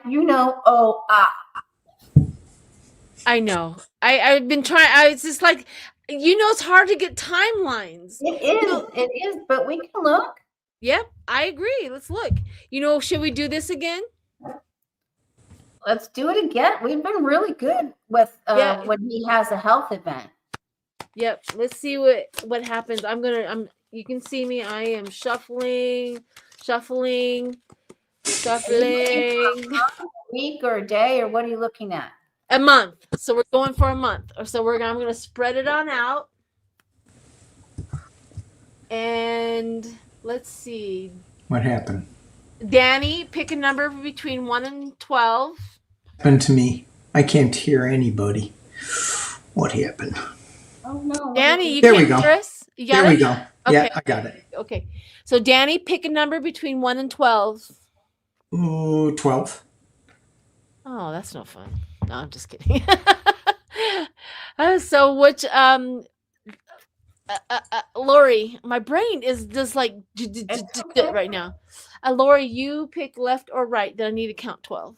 know. I've been trying. It's just like, it's hard to get timelines. It is, but we can look. Yep, I agree. Let's look. Should we do this again? Let's do it again. We've been really good with when he has a health event. Yep. Let's see what happens. You can see me. I am shuffling. week or a day, or what are you looking at? A month. So we're going for a month. So I'm going to spread it on out. And let's see. What happened? Danny, pick a number between 1 and 12. Happened to me. I can't hear anybody. What happened? Oh no. Danny, you There can't we go. hear us? You got There it? we go. Okay. Yeah, I got it. Okay. So Danny, pick a number between 1 and 12. Ooh, 12. Oh, that's no fun. No, I'm just kidding. So which Lori, my brain is just like right now. Lori, you pick left or right. Then I need to count 12.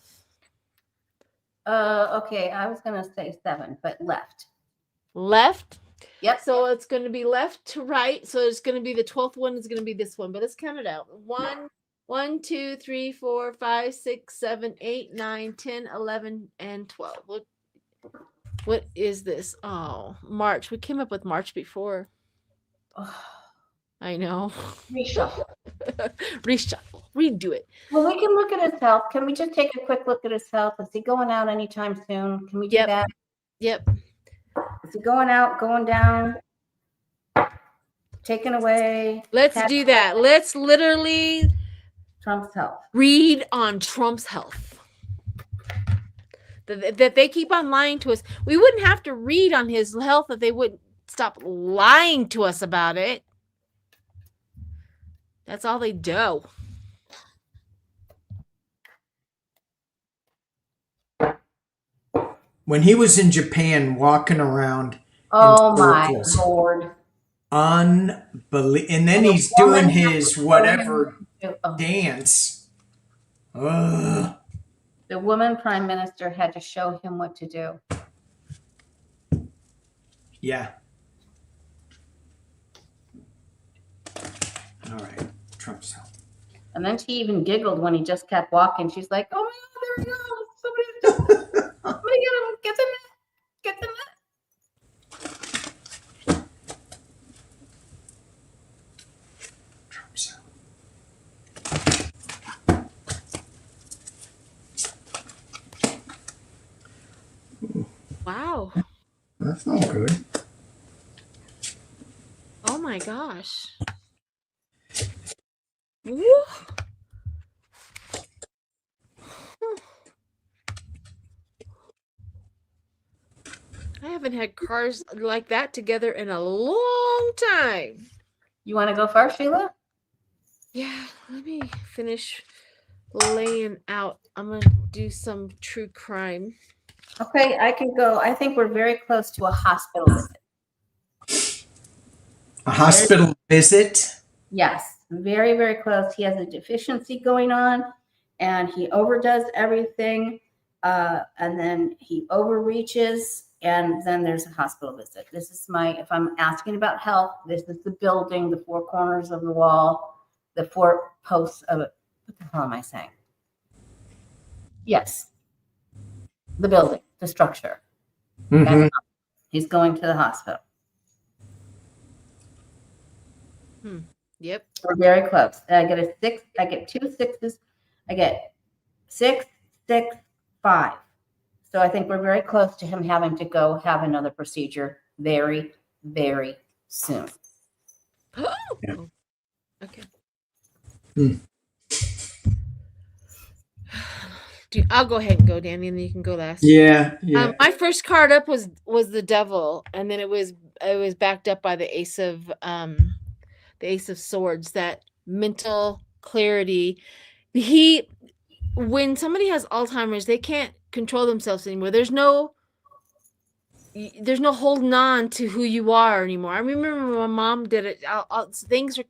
Okay, I was gonna say 7, but left. Left. Yep. So it's going to be left to right. So it's going to be the 12th one is going to be this one. But let's count it out. 1, 2, 3, 4, 5, 6, 7, 8, 9, 10, 11, and 12. What is this? Oh, March. We came up with March before. I know. Reshuffle. Reshuffle. Redo it. Well, we can look at his health. Can we just take a quick look at his health? Is he going out anytime soon? Can we do that? Yep. Is he going out, going down, taken away? Let's do that. Let's literally Trump's health. read on Trump's health. That they keep on lying to us. We wouldn't have to read on his health if they wouldn't stop lying to us about it. That's all they do. When he was in Japan walking around Oh in my circles, Lord. unbelievable. And then he's doing his whatever dance. Ugh. The woman prime minister had to show him what to do. Yeah. All right. Trump's out. And then she even giggled when he just kept walking. She's like, oh my God, there he goes. Somebody get him. Get them. Trump's out. Wow. That's not good. Oh my gosh. Woo. I haven't had cars like that together in a long time. You want to go first, Sheila? Yeah, let me finish laying out. I'm going to do some true crime. Okay, I can go. I think we're very close to a hospital visit. A hospital visit? Yes, very, very close. He has a deficiency going on and he overdoes everything. And then he overreaches, and then there's a hospital visit. This is if I'm asking about health, this is the building, the 4 corners of the wall, the 4 posts of it. What the hell am I saying? Yes. The building, the structure. Mm-hmm. He's going to the hospital. Yep. We're very close. I get a 6. I get 2 6s. I get 6, 6, 5. So I think we're very close to him having to go have another procedure very, very soon. Yeah. Okay. Hmm. I'll go ahead and go, Danny, and then you can go last. Yeah. My first card up was the devil, and then it was backed up by the ace of swords. That mental clarity. When somebody has Alzheimer's, they can't control themselves anymore. There's no holding on to who you are anymore. I remember my mom did it. Things are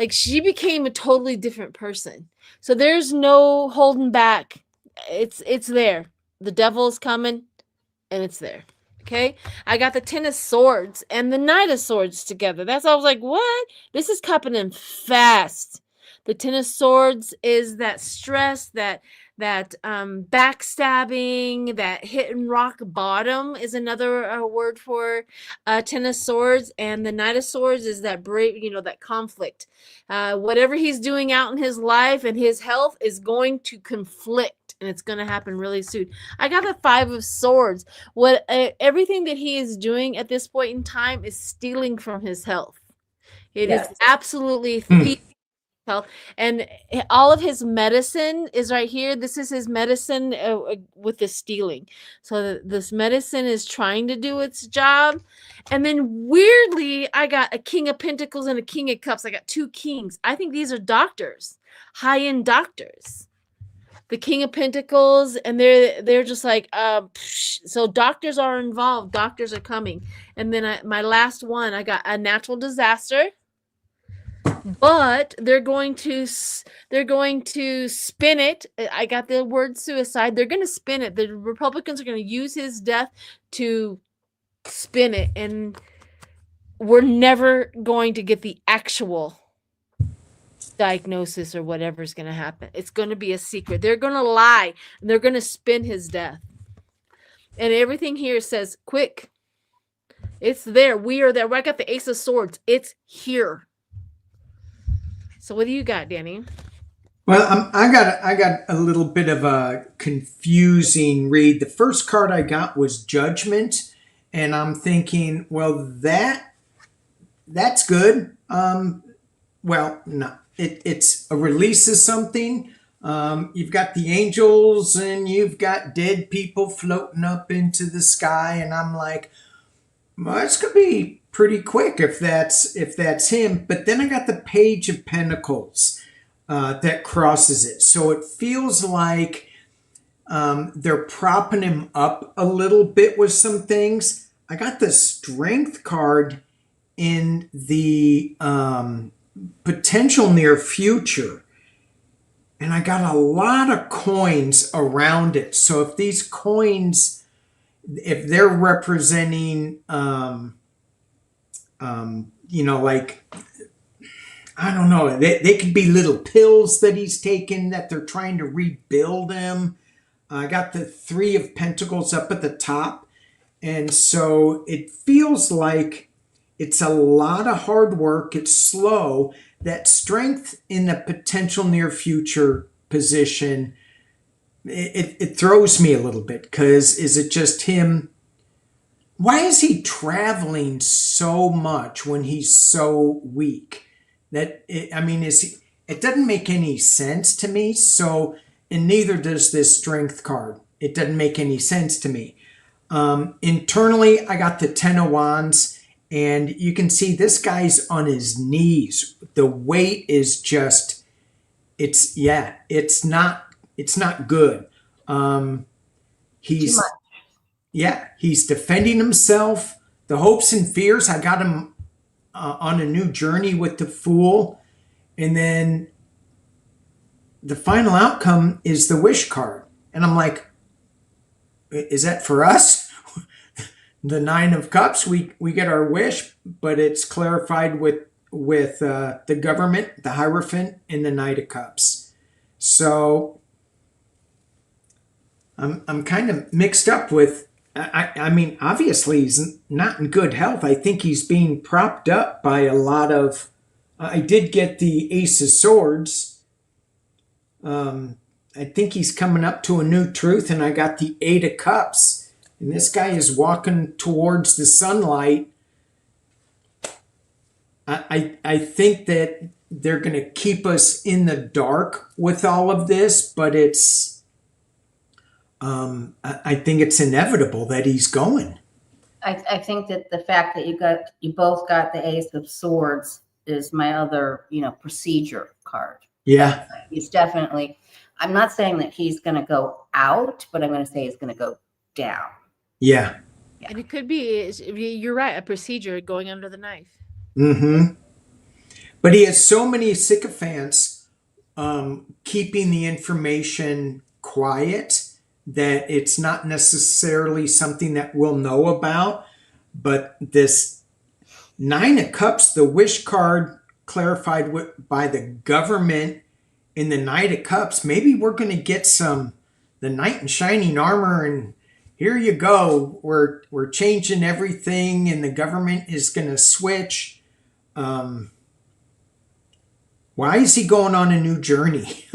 like she became a totally different person. So there's no holding back. It's there. The devil's coming, and it's there. Okay, I got the 10 of swords and the knight of swords together. That's I was like, what? This is happening fast. The 10 of swords is that stress, that backstabbing, that hitting rock bottom is another word for 10 of swords. And the knight of swords is that brave, that conflict. Whatever he's doing out in his life and his health is going to conflict. it, and it's going to happen really soon. I got the 5 of Swords. What everything that he is doing at this point in time is stealing from his health. It is absolutely thieving health, and all of his medicine is right here. This is his medicine with the stealing. So this medicine is trying to do its job. And then weirdly, I got a King of Pentacles and a King of Cups. I got 2 kings. I think these are doctors, high-end doctors. The King of Pentacles, and they're just like, so doctors are involved. Doctors are coming. And then my last one, I got a natural disaster. But they're going to spin it. I got the word suicide. They're going to spin it. The Republicans are going to use his death to spin it, and we're never going to get the actual diagnosis or whatever's going to happen. It's going to be a secret. They're going to lie, and they're going to spin his death. And everything here says, quick. It's there. We are there. I got the Ace of Swords. It's here. So what do you got, Danny? Well, I got a little bit of a confusing read. The first card I got was Judgment, and I'm thinking, well, that's good. Well, no, it's a release of something. You've got the angels, and you've got dead people floating up into the sky, and I'm like, well, it's gonna be pretty quick if that's him. But then I got the Page of Pentacles that crosses it, so it feels like they're propping him up a little bit with some things. I got the Strength card in the potential near future, and I got a lot of coins around it. So if these coins, if they're representing like, I don't know, they could be little pills that he's taken that they're trying to rebuild him. I got the 3 of Pentacles up at the top. And so it feels like it's a lot of hard work. It's slow. That Strength in the potential near future position, it throws me a little bit, because is it just him? Why is he traveling so much when he's so weak? It doesn't make any sense to me. So, and neither does this Strength card. It doesn't make any sense to me. Internally, I got the 10 of Wands, and you can see this guy's on his knees. The weight is just, it's not good. He's defending himself. The hopes and fears, I got him on a new journey with the Fool. And then the final outcome is the Wish card. And I'm like, is that for us? The 9 of Cups, we get our wish, but it's clarified with the government, the Hierophant, and the Knight of Cups. So I'm kind of mixed up with, I mean, obviously he's not in good health. I think he's being propped up by a lot of, I did get the Ace of Swords. I think he's coming up to a new truth, and I got the 8 of Cups. And this guy is walking towards the sunlight. I think that they're going to keep us in the dark with all of this, but it's, I think it's inevitable that he's going. I think that the fact that you both got the Ace of Swords is my other, procedure card. Yeah. He's definitely, I'm not saying that he's going to go out, but I'm going to say he's going to go down. Yeah. And it could be, you're right, a procedure going under the knife. Mm-hmm. But he has so many sycophants keeping the information quiet that it's not necessarily something that we'll know about. But this 9 of Cups, the Wish card clarified by the government in the Knight of Cups, maybe we're going to get the Knight in Shining Armor, and here you go. We're changing everything, and the government is going to switch. Why is he going on a new journey?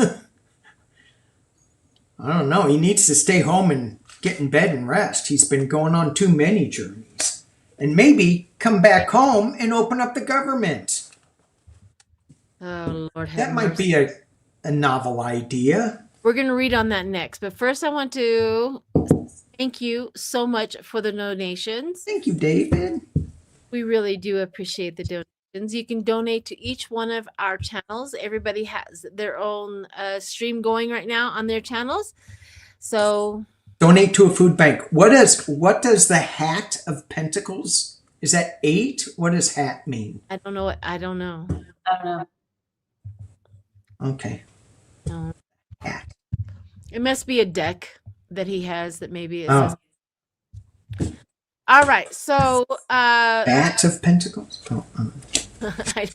I don't know. He needs to stay home and get in bed and rest. He's been going on too many journeys. And maybe come back home and open up the government. Oh, Lord have That might mercy. be a novel idea. We're going to read on that next. But first, I want to thank you so much for the donations. Thank you, David. We really do appreciate the donations. You can donate to each one of our channels. Everybody has their own stream going right now on their channels. So Donate to a food bank. What does the Hat of Pentacles? Is that 8? What does hat mean? I don't know. I don't know. I don't know. Okay. No. Hat. It must be a deck that he has that maybe it Oh. says. All right. So Bat of Pentacles? Oh, I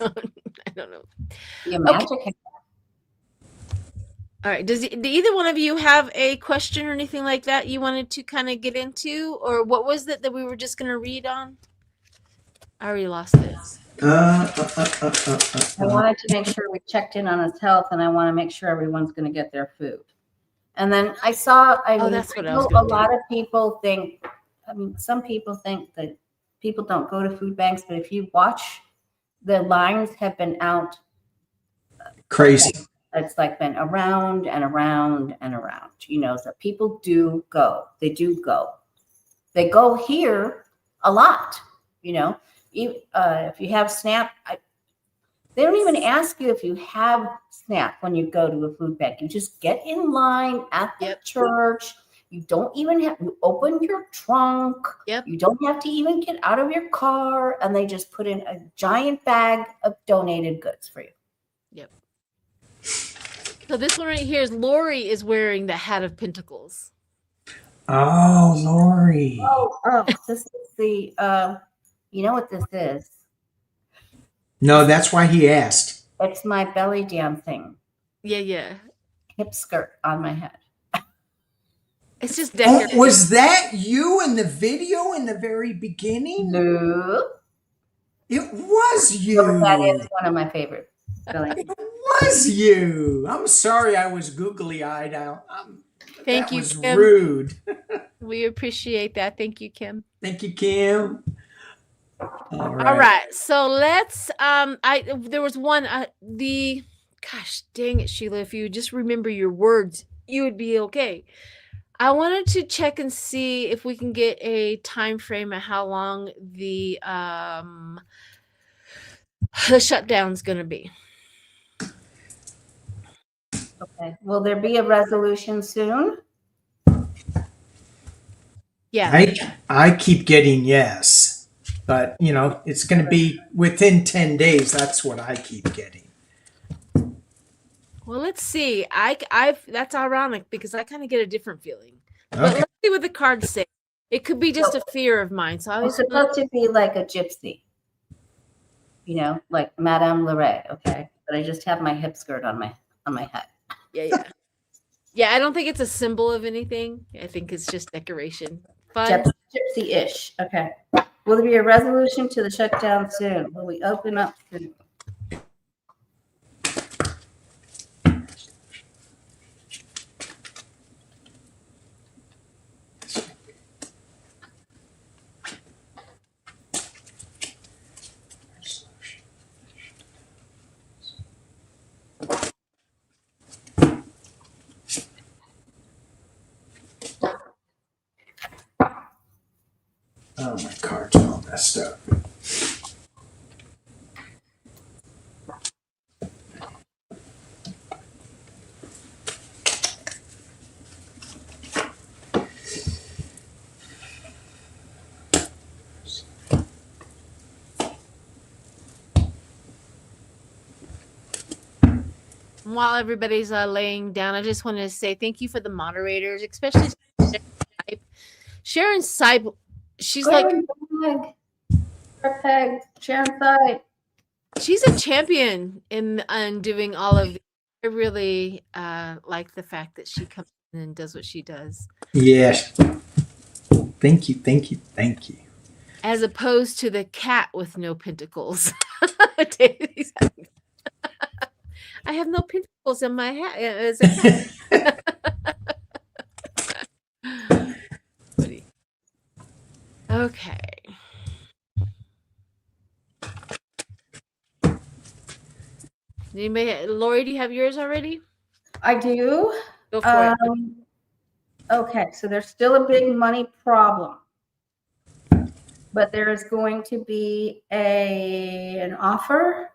don't know. Your magic hand. All right. Do either one of you have a question or anything like that you wanted to kind of get into? Or what was it that we were just going to read on? I already lost it. I wanted to make sure we checked in on his health, and I want to make sure everyone's going to get their food. And then I saw, that's what I was know gonna a lot of people think, some people think that people don't go to food banks, but if you watch, the lines have been out. crazy. It's like been around and around and around, so people do go. They do go. They go here a lot, if you have SNAP, they don't even ask you if you have SNAP when you go to a food bank. You just get in line at the church. You don't even you open your trunk. Yep. You don't have to even get out of your car, and they just put in a giant bag of donated goods for you. Yep. So this one right here is Lori is wearing the Hat of Pentacles. Oh, Lori. Oh, this is the, you know what this is? No, that's why he asked. It's my belly dancing Yeah. hip skirt on my head. It's just decorative. Oh, was that you in the video in the very beginning? No. It was you. But that is one of my favorites. It was you. I'm sorry I was googly-eyed out. Thank that you, was Kim. rude. We appreciate that. Thank you, Kim. Thank you, Kim. All All right. So let's there was one gosh dang it, Sheila, if you just remember your words, you would be okay. I wanted to check and see if we can get a time frame of how long the shutdown's going to be. Okay. Will there be a resolution soon? Yeah. I keep getting yes, but it's going to be within 10 days. That's what I keep getting. Well, let's see. That's ironic because I kind of get a different feeling. But Okay. let's see what the cards say. It could be just a fear of mine. So I It's was supposed to be like a gypsy, like Madame Leray. Okay, but I just have my hip skirt on my head. Yeah. I don't think it's a symbol of anything. I think it's just decoration. Fun. Gypsy-ish. Okay. Will there be a resolution to the shutdown soon? Will we open up soon? Oh, my cards are all messed up. While everybody's laying down, I just want to say thank you for the moderators, especially Sharon Seib. She's Sharon Seib. She's a champion in doing all of. I really like the fact that she comes in and does what she does. Yes. Thank you. As opposed to the cat with no pentacles. I have no pentacles in my hat as a cat. Okay. Anybody, Lori, do you have yours already? I do. Go for it. Okay, so there's still a big money problem, but there is going to be an offer.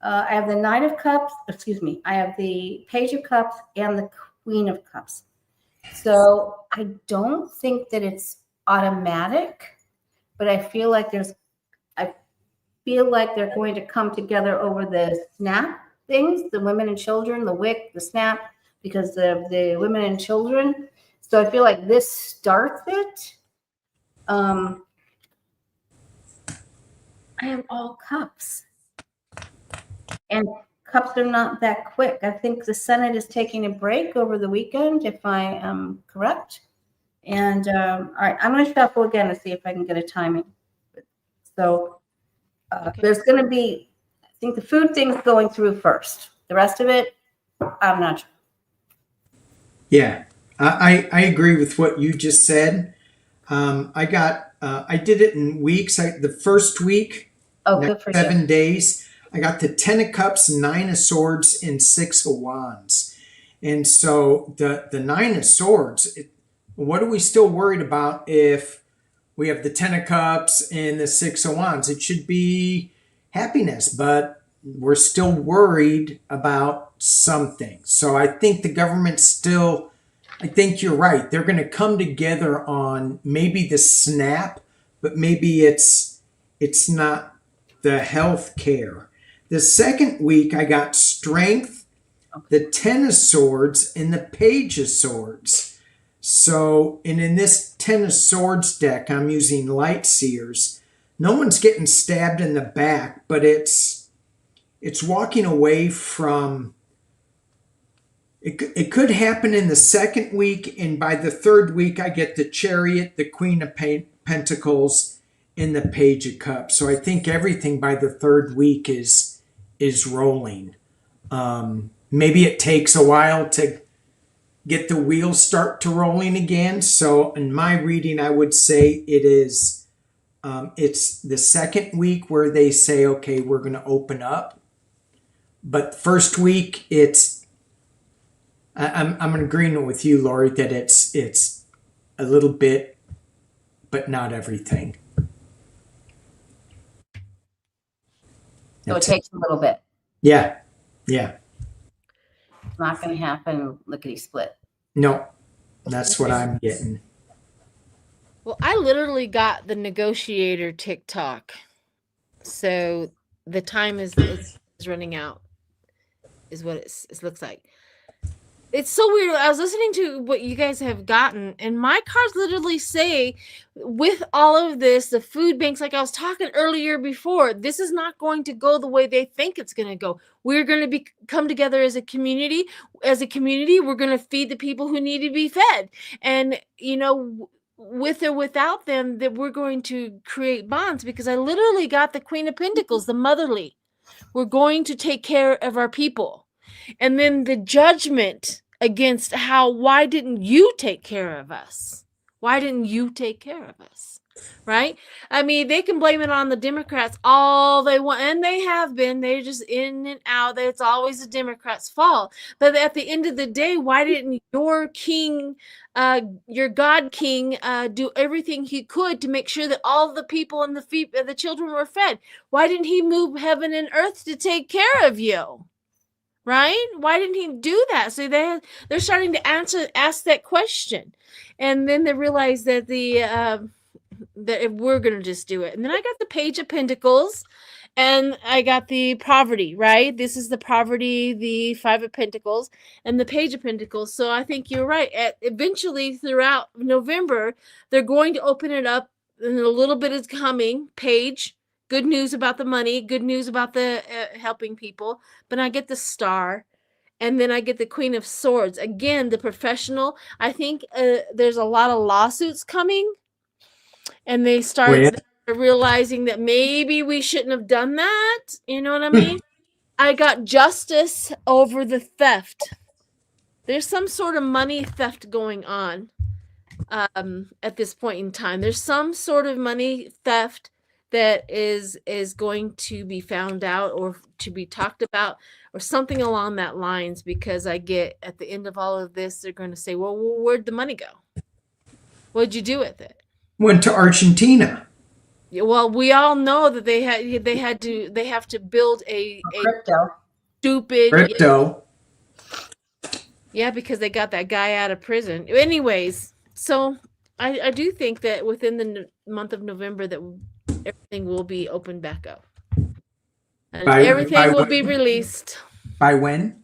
I have the Knight of Cups, excuse me, I have the Page of Cups and the Queen of Cups. So I don't think that it's automatic, but I feel like they're going to come together over the SNAP things, the women and children, the WIC, the SNAP, because of the women and children. So I feel like this starts it. I have all cups. And cups are not that quick. I think the Senate is taking a break over the weekend, if I am correct. And all right, I'm going to shuffle again to see if I can get a timing. So there's going to be, I think the food thing's going through first. The rest of it, I'm not sure. Yeah, I agree with what you just said. I did it in weeks. The first week, Good for 7 days, I got the 10 of Cups, 9 of Swords, and 6 of Wands. And so the 9 of Swords, what are we still worried about if we have the 10 of Cups and the 6 of Wands? It should be happiness, but we're still worried about something. So I think the government's still, I think you're right. They're going to come together on maybe the SNAP, but maybe it's not the health care. The second week, I got Strength, the 10 of Swords, and the Page of Swords. So, and in this 10 of Swords deck, I'm using Light Seers. No one's getting stabbed in the back, but it's walking away from. It could happen in the second week, and by the third week, I get the Chariot, the Queen of Pentacles, and the Page of Cups. So I think everything by the third week is rolling. Maybe it takes a while to get the wheels start to rolling again. So in my reading, I would say it's the second week where they say, okay, we're going to open up. But first week, I'm in agreement with you, Lori, that it's a little bit, but not everything. So it takes a little bit. Yeah. It's not going to happen lickety split. No, that's what I'm getting. Well, I literally got the negotiator TikTok. So the time is running out, is what it looks like. It's so weird. I was listening to what you guys have gotten, and my cards literally say, with all of this, the food banks, like I was talking earlier before, this is not going to go the way they think it's going to go. We're going to come together as a community. As a community, we're going to feed the people who need to be fed. And, with or without them, that we're going to create bonds, because I literally got the Queen of Pentacles, the motherly. We're going to take care of our people. And then the judgment against why didn't you take care of us? Why didn't you take care of us? Right? I mean, they can blame it on the Democrats all they want, and they have been. They're just in and out. It's always the Democrats' fault. But at the end of the day, why didn't your king, your God King, do everything he could to make sure that all the people and the children were fed? Why didn't he move heaven and earth to take care of you? Right? Why didn't he do that? So they're starting to ask that question, and then they realize that that if we're gonna just do it. And then I got the Page of Pentacles, and I got the poverty. Right? This is the poverty, the Five of Pentacles, and the Page of Pentacles. So I think you're right. Eventually, throughout November, they're going to open it up, and a little bit is coming. Page. Good news about the money, good news about the helping people. But I get the Star, and then I get the Queen of Swords. Again, the professional. I think there's a lot of lawsuits coming, and they start realizing that maybe we shouldn't have done that. You know what I mean? I got Justice over the theft. There's some sort of money theft going on. at this point in time. There's some sort of money theft that is going to be found out or to be talked about or something along that lines, because I get at the end of all of this, they're going to say, well, where'd the money go? What'd you do with it? Went to Argentina. Yeah, well, we all know that they have to build a Crypto. stupid Crypto. Yeah, because they got that guy out of prison. Anyways, so I do think that within the month of November that everything will be opened back up. And everything will be released. By when?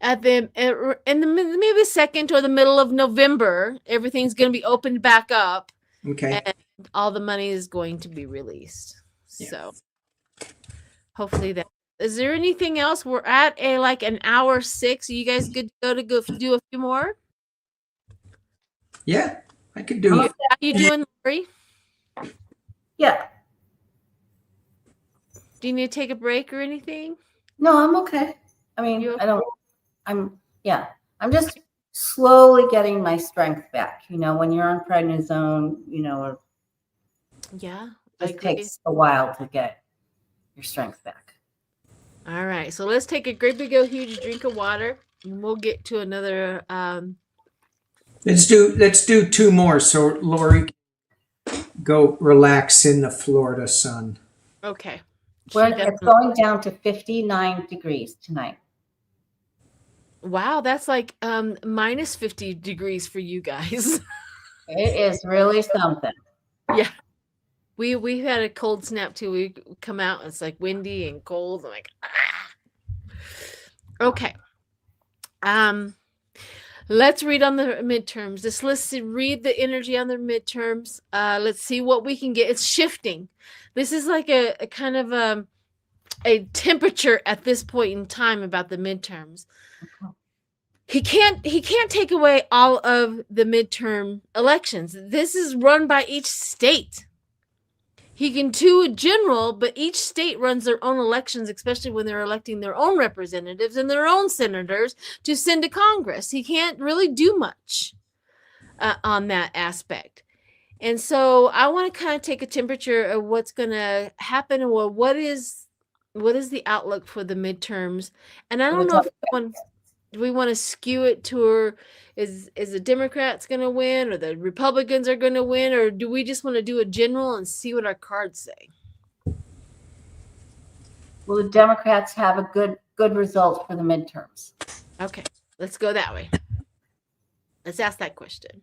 In the maybe second or the middle of November, everything's going to be opened back up. Okay. And all the money is going to be released. Yeah. So hopefully that. Is there anything else? We're at an hour 6. Are you guys good to go do a few more? Yeah, I could do it. How you doing, Lori? Yeah. Do you need to take a break or anything? No, I'm okay. I mean, Okay? I'm just slowly getting my strength back. When you're on prednisone, Yeah. it takes a while to get your strength back. All right. So let's take a great big huge drink of water and we'll get to another Let's do 2 more so Lori can go relax in the Florida sun. Okay. It's going down to 59 degrees tonight. Wow, that's like minus 50 degrees for you guys. It is really something. Yeah. We've had a cold snap too. We come out and it's like windy and cold. I'm like, ah. Okay. Let's read on the midterms. Let's read the energy on the midterms. Let's see what we can get. It's shifting. This is like a kind of a temperature at this point in time about the midterms. He can't take away all of the midterm elections. This is run by each state. He can do a general, but each state runs their own elections, especially when they're electing their own representatives and their own senators to send to Congress. He can't really do much on that aspect. And so I want to kind of take a temperature of what's going to happen or what is the outlook for the midterms. And I don't know if we want to skew it to is the Democrats going to win or the Republicans are going to win, or do we just want to do a general and see what our cards say? Will the Democrats have a good result for the midterms? Okay, let's go that way. Let's ask that question.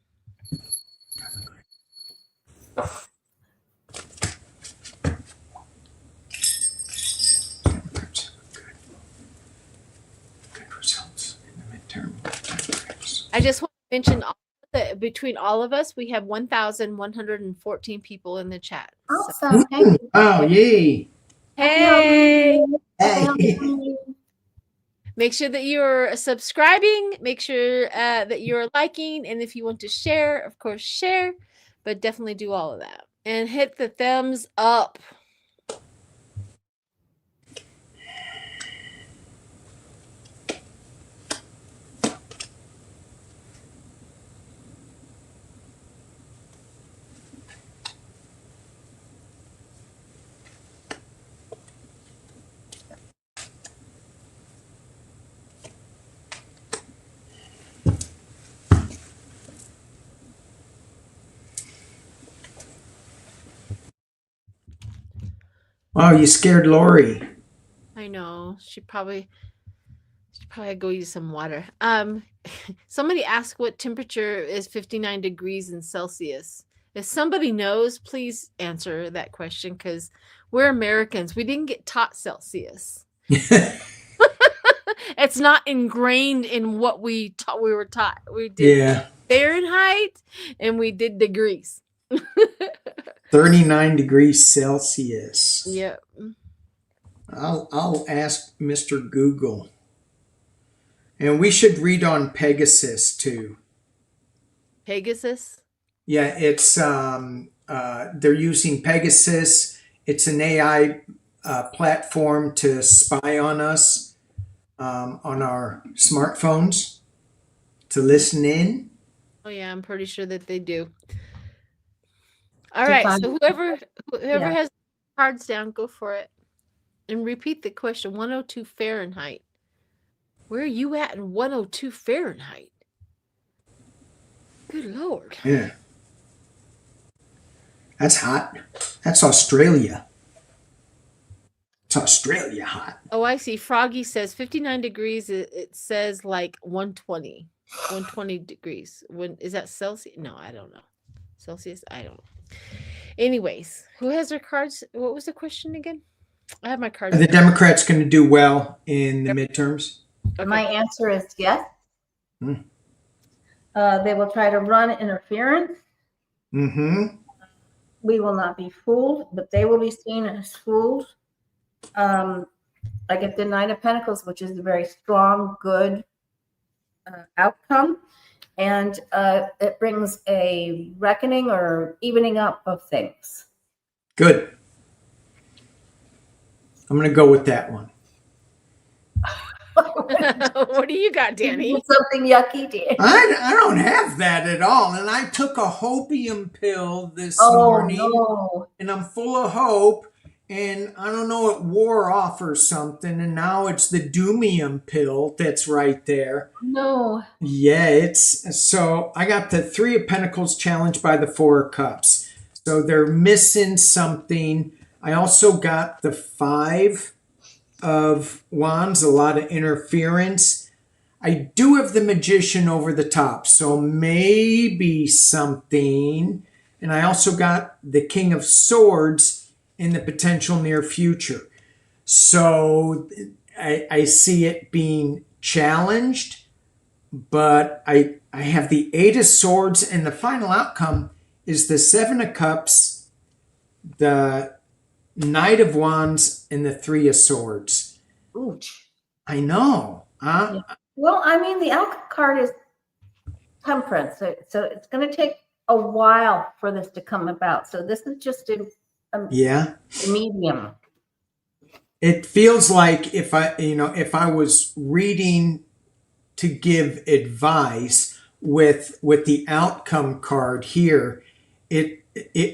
I just want to mention that between all of us, we have 1,114 people in the chat. Awesome. So. Thank you. Oh, yay. Hey. Hey. Make sure that you're subscribing. Make sure that you're liking. And if you want to share, of course, share. But definitely do all of that. And hit the thumbs up. Wow, you scared Lori. I know. She probably go use some water. Somebody asked what temperature is 59 degrees in Celsius. If somebody knows, please answer that question because we're Americans. We didn't get taught Celsius. It's not ingrained in what we were taught. We did Fahrenheit and we did degrees. 39 degrees Celsius. Yep. I'll ask Mr. Google. And we should read on Pegasus too. Pegasus? Yeah, it's they're using Pegasus. It's an AI platform to spy on us on our smartphones to listen in. Oh yeah, I'm pretty sure that they do. All To right, find- so whoever Yeah. has cards down, go for it. And repeat the question. 102 Fahrenheit. Where are you at in 102 Fahrenheit? Good Lord. Yeah. That's hot. That's Australia. It's Australia hot. Oh, I see. Froggy says 59 degrees. It says like 120. 120 degrees. When is that Celsius? No, I don't know. Celsius? I don't know. Anyways, who has their cards? What was the question again? I have my cards. Are the Democrats going to do well in the midterms? Okay. My answer is yes. Hmm. They will try to run interference. Mm-hmm. We will not be fooled, but they will be seen as fools. I get the Nine of Pentacles, which is a very strong, good outcome. And it brings a reckoning or evening up of things. Good. I'm going to go with that one. What do you got, Danny? Something yucky, Dan. I don't have that at all. And I took a hopium pill this Oh, morning, no. and I'm full of hope. And I don't know, it wore off or something. And now it's the doomium pill that's right there. No. Yeah, it's so I got the Three of Pentacles challenged by the Four of Cups. So they're missing something. I also got the Five of Wands, a lot of interference. I do have the Magician over the top, so maybe something. And I also got the King of Swords in the potential near future. So I see it being challenged, but I have the Eight of Swords, and the final outcome is the Seven of Cups, the Knight of Wands, and the Three of Swords. Ouch. I know. Yeah. Well, I mean, the outcome card is temperance. So it's going to take a while for this to come about. So this is just a Yeah. medium. It feels like if I was reading to give advice with the outcome card here,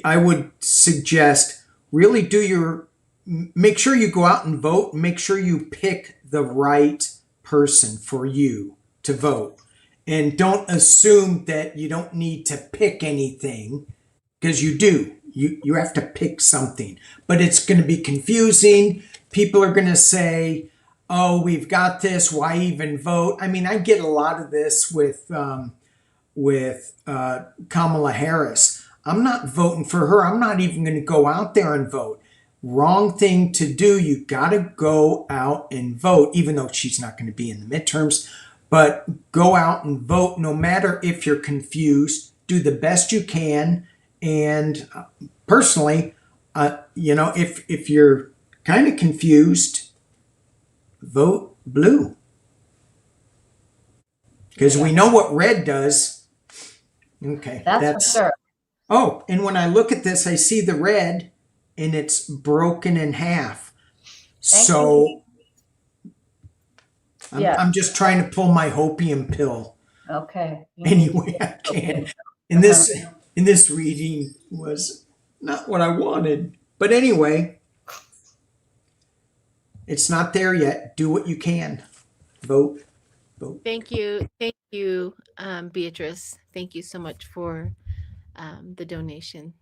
I would suggest really make sure you go out and vote. Make sure you pick the right person for you to vote, and don't assume that you don't need to pick anything, because you do. You have to pick something, but it's going to be confusing. People are going to say, "Oh, we've got this. Why even vote?" I mean, I get a lot of this with Kamala Harris. I'm not voting for her. I'm not even going to go out there and vote. Wrong thing to do. You got to go out and vote, even though she's not going to be in the midterms. But go out and vote, no matter if you're confused. Do the best you can. And personally, if you're kind of confused, vote blue, because we know what red does. Okay, That's for sure. Oh, and when I look at this, I see the red, and it's broken in half. So I'm just trying to pull my hopium pill. Okay. Any way I can. And this reading was not what I wanted. But anyway, it's not there yet. Do what you can. Vote. Thank you, Beatrice. Thank you so much for the donation.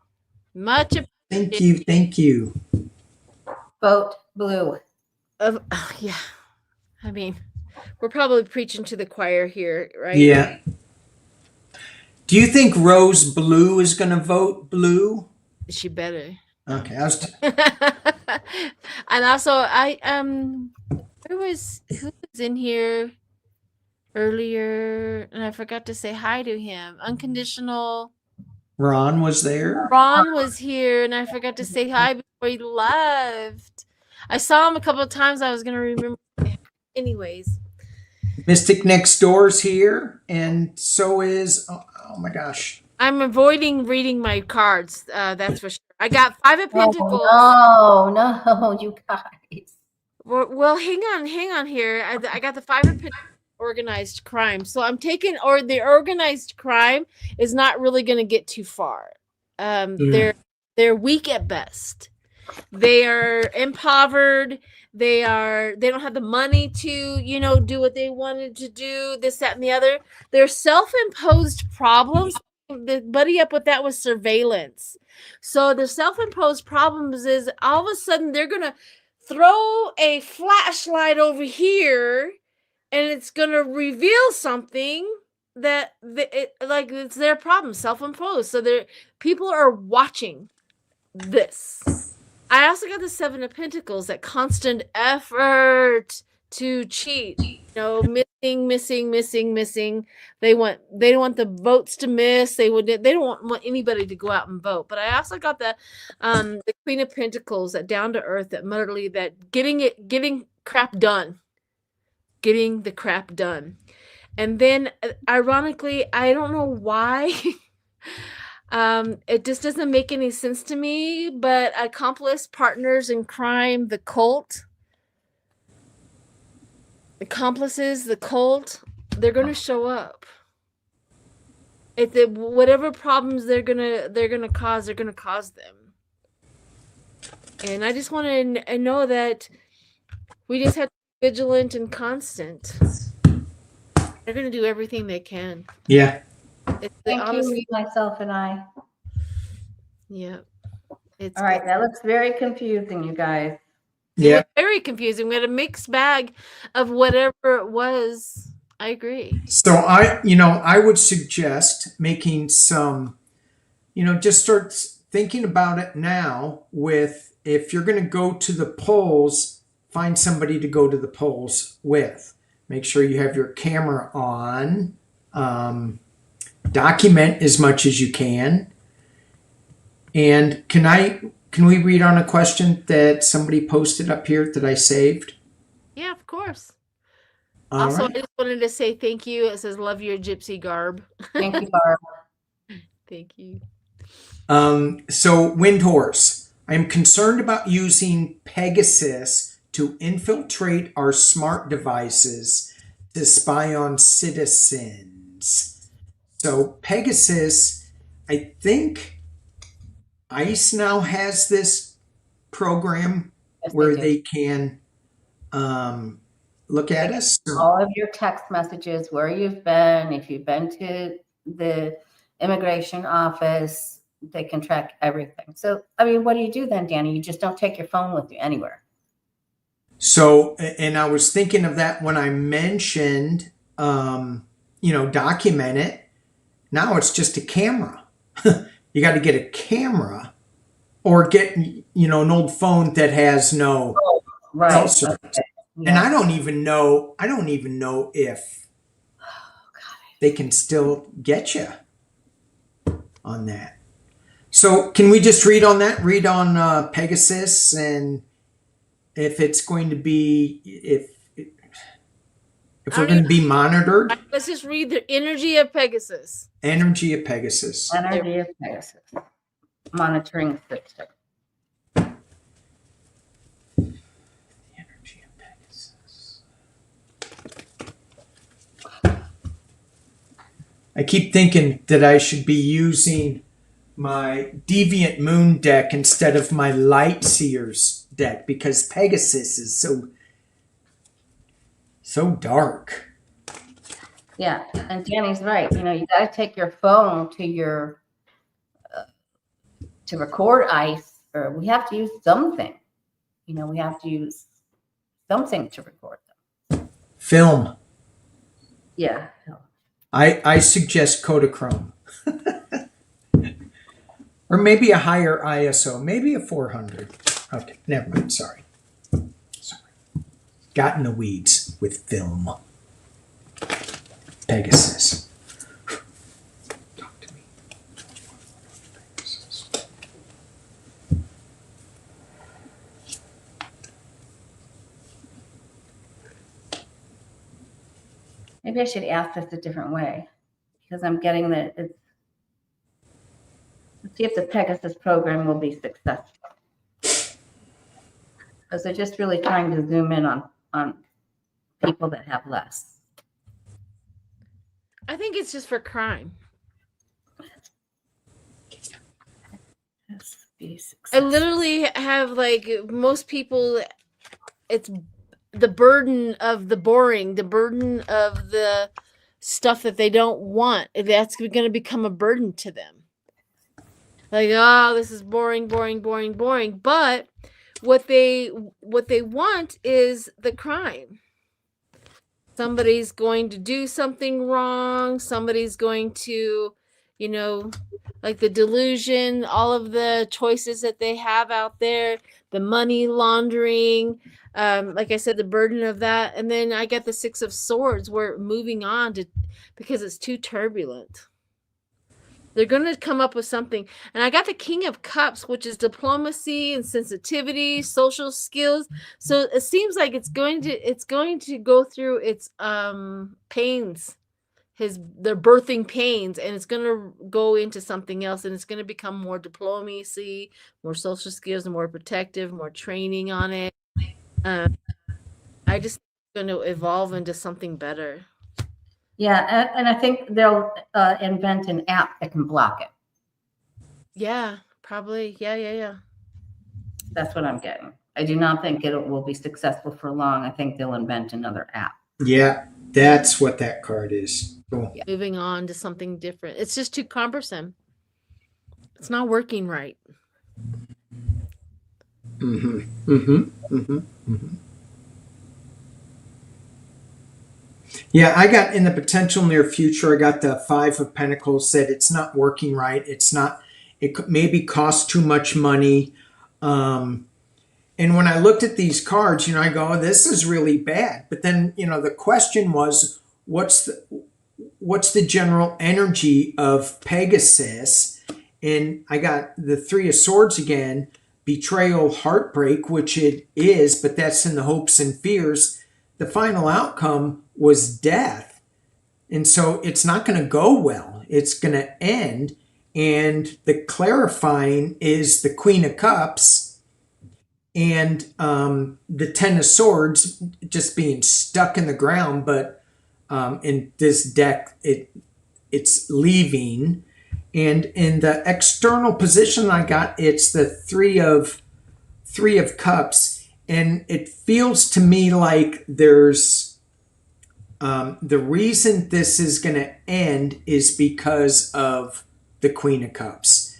Much appreciated. Thank you. Vote blue. Yeah, I mean, we're probably preaching to the choir here, right? Yeah. Do you think Rose Blue is going to vote blue? She better. Okay. And also, who was in here earlier, and I forgot to say hi to him. Unconditional. Ron was there. Ron was here, and I forgot to say hi before he left. I saw him a couple of times. I was going to remember. Anyways. Mystic Next Door's here, and so is, oh my gosh. I'm avoiding reading my cards. That's for sure. I got Five of Pentacles. Oh, no, you guys. Well, hang on here. I got the Five of Pentacles. organized crime. So I'm taking, or the organized crime is not really going to get too far. They're weak at best. They are impoverished. They don't have the money to, do what they wanted to do, this, that, and the other. They're self-imposed problems. The buddy up with that was surveillance. So the self-imposed problems is all of a sudden they're gonna throw a flashlight over here and it's gonna reveal something that it's their problem, self-imposed. So people are watching this. I also got the Seven of Pentacles, that constant effort to cheat. Missing. They don't want the votes to miss. They don't want anybody to go out and vote. But I also got the Queen of Pentacles, that down to earth, that motherly, that getting crap done. Getting the crap done. And then ironically, I don't know why. It just doesn't make any sense to me, but accomplice, partners in crime, the cult, accomplices, the cult, they're going to show up. Whatever problems they're going to cause them. And I just want to know that we just have to be vigilant and constant. They're going to do everything they can. Yeah. Thank you, myself and I. Yeah. All right. That looks very confusing, you guys. Yeah. Very confusing. We had a mixed bag of whatever it was. I agree. So I would suggest making some, just start thinking about it now with, if you're going to go to the polls, find somebody to go to the polls with. Make sure you have your camera on. Document as much as you can. And can we read on a question that somebody posted up here that I saved? Yeah, of course. All also, right. I just wanted to say thank you. It says, love your gypsy garb. Thank you, Barb. Thank you. So Wind Horse, I am concerned about using Pegasus to infiltrate our smart devices to spy on citizens. So Pegasus, I think ICE now has this program where they can look at us. All of your text messages, where you've been, if you've been to the immigration office, they can track everything. So, what do you do then, Danny? You just don't take your phone with you anywhere. So, and I was thinking of that when I mentioned, document it. Now it's just a camera. You got to get a camera or get, an old phone that has no cell service. Okay. Yeah. And I don't even know if they can still get you on that. So can we just read on that? Read on Pegasus, and if it's going to be, if we're going to be monitored. Let's just read the energy of Pegasus. Energy of Pegasus. Energy of Pegasus. Monitoring system. Energy of Pegasus. I keep thinking that I should be using my Deviant Moon deck instead of my Light Seers deck, because Pegasus is so dark. Yeah, and Danny's right. You got to take your phone to your to record ICE, or we have to use something. We have to use something to record them. Film. Yeah. I suggest Kodachrome. Or maybe a higher ISO, maybe a 400. Okay, never mind. Sorry. Got in the weeds with film. Pegasus. Talk to me. Pegasus. Maybe I should ask this a different way, because I'm getting that it's. Let's see if the Pegasus program will be successful. Because they're just really trying to zoom in on people that have less. I think it's just for crime. I literally have, like, most people, it's the burden of the boring, the burden of the stuff that they don't want. That's going to become a burden to them. Like, oh, this is boring, boring, boring, boring. But what they want is the crime. Somebody's going to do something wrong. Somebody's going to, like the delusion, all of the choices that they have out there, the money laundering, like I said, the burden of that. And then I get the Six of Swords. We're moving on because it's too turbulent. They're going to come up with something. And I got the King of Cups, which is diplomacy and sensitivity, social skills. So it seems like it's going to go through its pains, their birthing pains, and it's going to go into something else, and it's going to become more diplomacy, more social skills, more protective, more training on it. I just think it's going to evolve into something better. Yeah, and I think they'll invent an app that can block it. Yeah, probably. Yeah. That's what I'm getting. I do not think it will be successful for long. I think they'll invent another app. Yeah, that's what that card is. Cool. Yeah. Moving on to something different. It's just too cumbersome. It's not working right. Yeah, I got in the potential near future, I got the Five of Pentacles, said it's not working right. It could maybe cost too much money. And when I looked at these cards, I go, oh, this is really bad. But then, the question was, what's the general energy of Pegasus? And I got the Three of Swords again, betrayal, heartbreak, which it is, but that's in the hopes and fears. The final outcome was death. And so it's not going to go well. It's going to end. And the clarifying is the Queen of Cups and the Ten of Swords just being stuck in the ground. But in this deck, it's leaving. And in the external position I got, it's the Three of Cups. And it feels to me like there's the reason this is going to end is because of the Queen of Cups,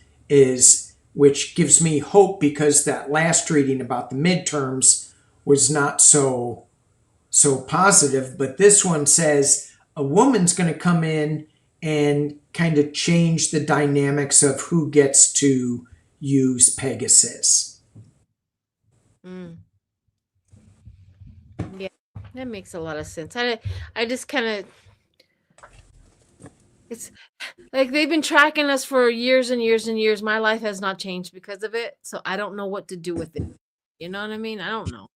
which gives me hope, because that last reading about the midterms was not so positive. But this one says a woman's going to come in and kind of change the dynamics of who gets to use Pegasus. Yeah, that makes a lot of sense. I just kind of, it's like they've been tracking us for years and years and years. My life has not changed because of it, so I don't know what to do with it. You know what I mean? I don't know.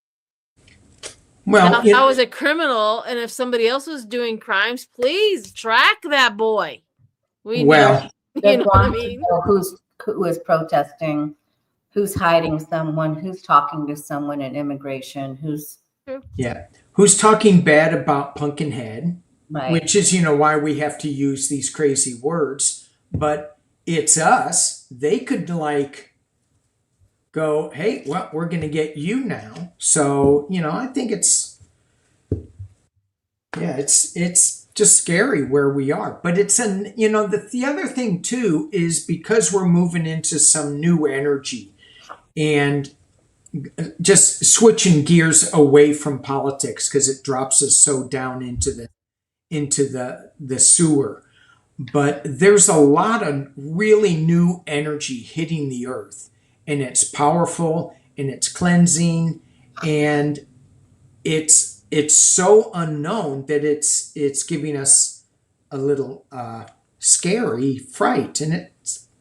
Well, if I was a criminal, and if somebody else was doing crimes, please track that boy. You know what I mean? Who is protesting, who's hiding someone, who's talking to someone in immigration, who's talking bad about Pumpkinhead, right. Which is, why we have to use these crazy words. But it's us. They could go, hey, well, we're going to get you now. So, I think it's just scary where we are. But it's the other thing too is because we're moving into some new energy and just switching gears away from politics, because it drops us so down into the sewer. But there's a lot of really new energy hitting the earth, and it's powerful and it's cleansing, and it's so unknown that it's giving us a little scary fright, and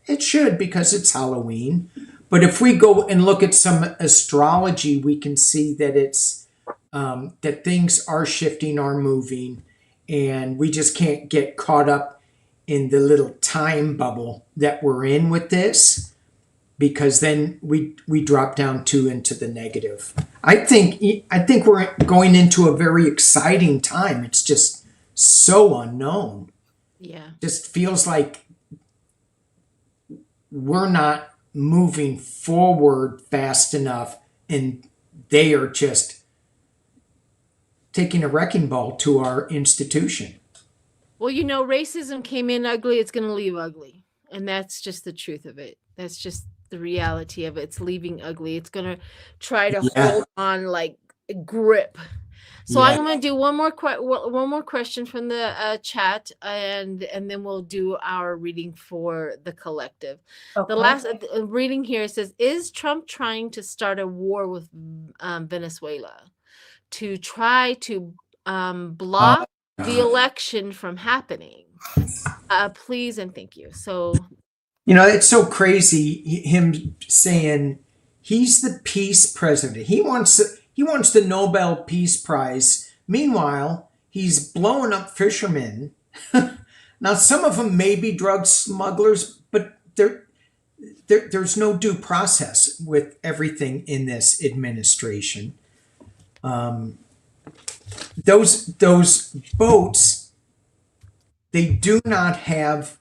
it should, because it's Halloween. But if we go and look at some astrology, we can see that it's that things are shifting, are moving, and we just can't get caught up in the little time bubble that we're in with this, because then we drop down too into the negative. I think we're going into a very exciting time. It's just so unknown. Yeah. Just feels like we're not moving forward fast enough, and they are just taking a wrecking ball to our institution. Well, you know, racism came in ugly, it's going to leave ugly. And that's just the truth of it. That's just the reality of it. It's leaving ugly. It's going to try to Yeah. hold on like a grip. So Yeah. I'm going to do one more question from the chat, and then we'll do our reading for the collective. Okay. The last reading here says, is Trump trying to start a war with Venezuela to try to block the election from happening? Please and thank you. So, You know, it's so crazy him saying he's the peace president. He wants the Nobel Peace Prize. Meanwhile, he's blowing up fishermen. Now, some of them may be drug smugglers, but there's no due process with everything in this administration. Those boats, they do not have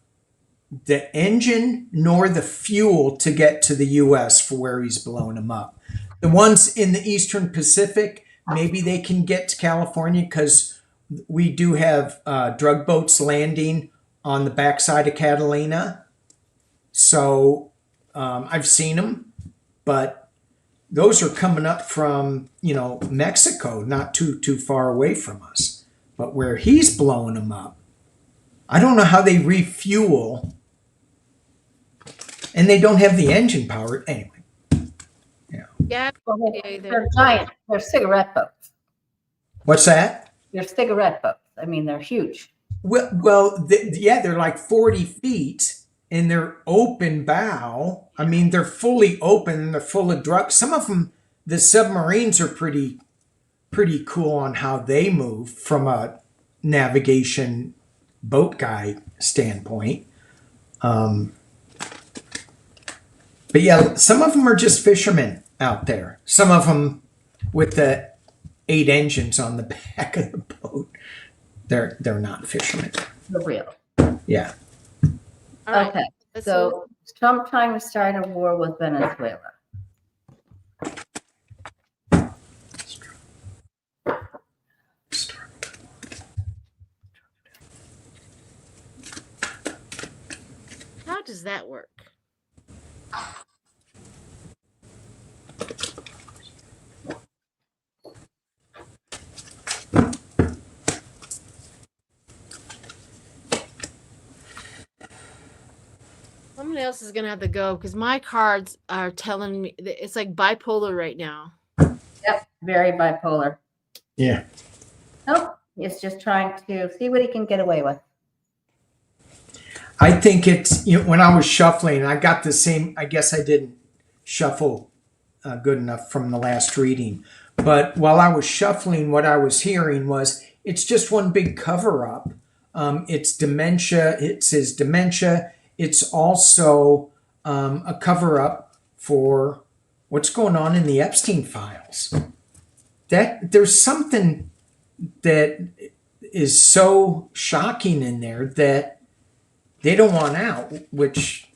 the engine nor the fuel to get to the U.S. for where he's blowing them up. The ones in the Eastern Pacific, maybe they can get to California because we do have drug boats landing on the backside of Catalina. So I've seen them, but those are coming up from, Mexico, not too far away from us. But where he's blowing them up, I don't know how they refuel. And they don't have the engine power anyway. yeah, They're giant. They're cigarette boats. What's that? They're cigarette boats. I mean, they're huge. They're like 40 feet, and they're open bow. I mean, they're fully open and they're full of drugs. Some of them, the submarines are pretty cool on how they move from a navigation boat guy standpoint. But yeah, some of them are just fishermen out there. Some of them with the 8 engines on the back of the boat. They're not fishermen. They're real. Yeah. all right. Okay. So Trump trying to start a war with Venezuela. How does that work? Someone else is gonna have to go because my cards are telling me that it's like bipolar right now. Yep. Very bipolar. Yeah. Nope. He's just trying to see what he can get away with. I think it's, when I was shuffling, I got the same, I guess I didn't shuffle good enough from the last reading. But while I was shuffling, what I was hearing was it's just one big cover up. It's dementia. It says dementia. It's also a cover up for what's going on in the Epstein files. That there's something that is so shocking in there that they don't want out, which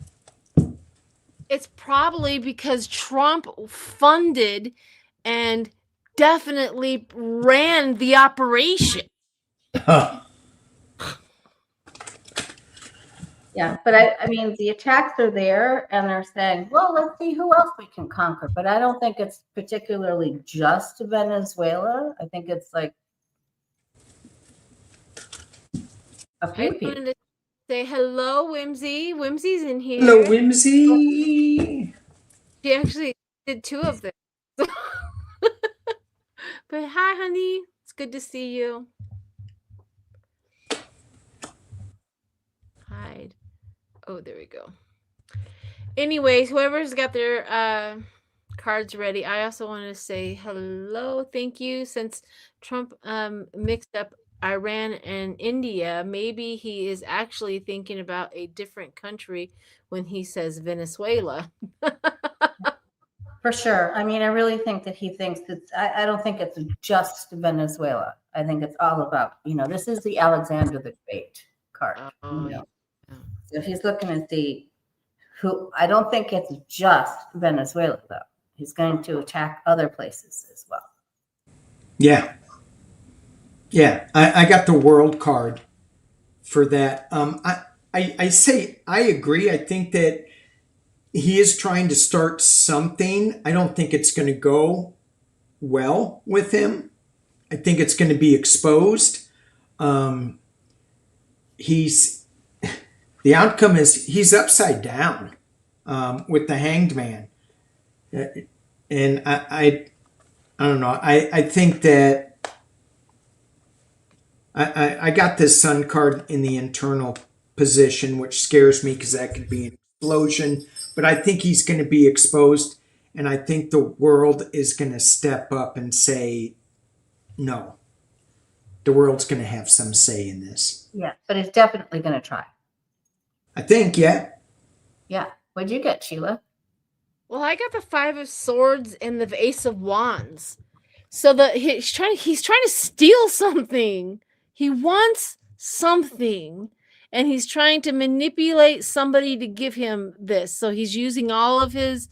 It's probably because Trump funded and definitely ran the operation. Yeah, but I mean, the attacks are there, and they're saying, well, let's see who else we can conquer. But I don't think it's particularly just Venezuela. I think it's like a I few just people. wanted to say hello, Whimsy. Whimsy's in here. hello, Whimsy. She actually did 2 of them. But hi, honey. It's good to see you. Hide. Oh, there we go. Anyways, whoever's got their cards ready, I also want to say hello. Thank you. Since Trump mixed up Iran and India, maybe he is actually thinking about a different country when he says Venezuela. For sure. I mean, I really think that he thinks that I don't think it's just Venezuela. I think it's all about, this is the Alexander the Great. card. Oh, You know? yeah. So he's looking at who I don't think it's just Venezuela though. He's going to attack other places as well. Yeah. Yeah. I got the world card for that. I say I agree. I think that he is trying to start something. I don't think it's going to go well with him. I think it's going to be exposed. He's the outcome is he's upside down with the Hanged Man, and I don't know. I think that I got this Sun card in the internal position, which scares me because that could be an explosion. But I think he's going to be exposed, and I think the world is going to step up and say no. The world's going to have some say in this. Yeah, but it's definitely going to try. I think, yeah. Yeah. What'd you get, Sheila? Well, I got the 5 of Swords and the Ace of Wands. So he's trying to steal something. He wants something, and he's trying to manipulate somebody to give him this. So he's using all of his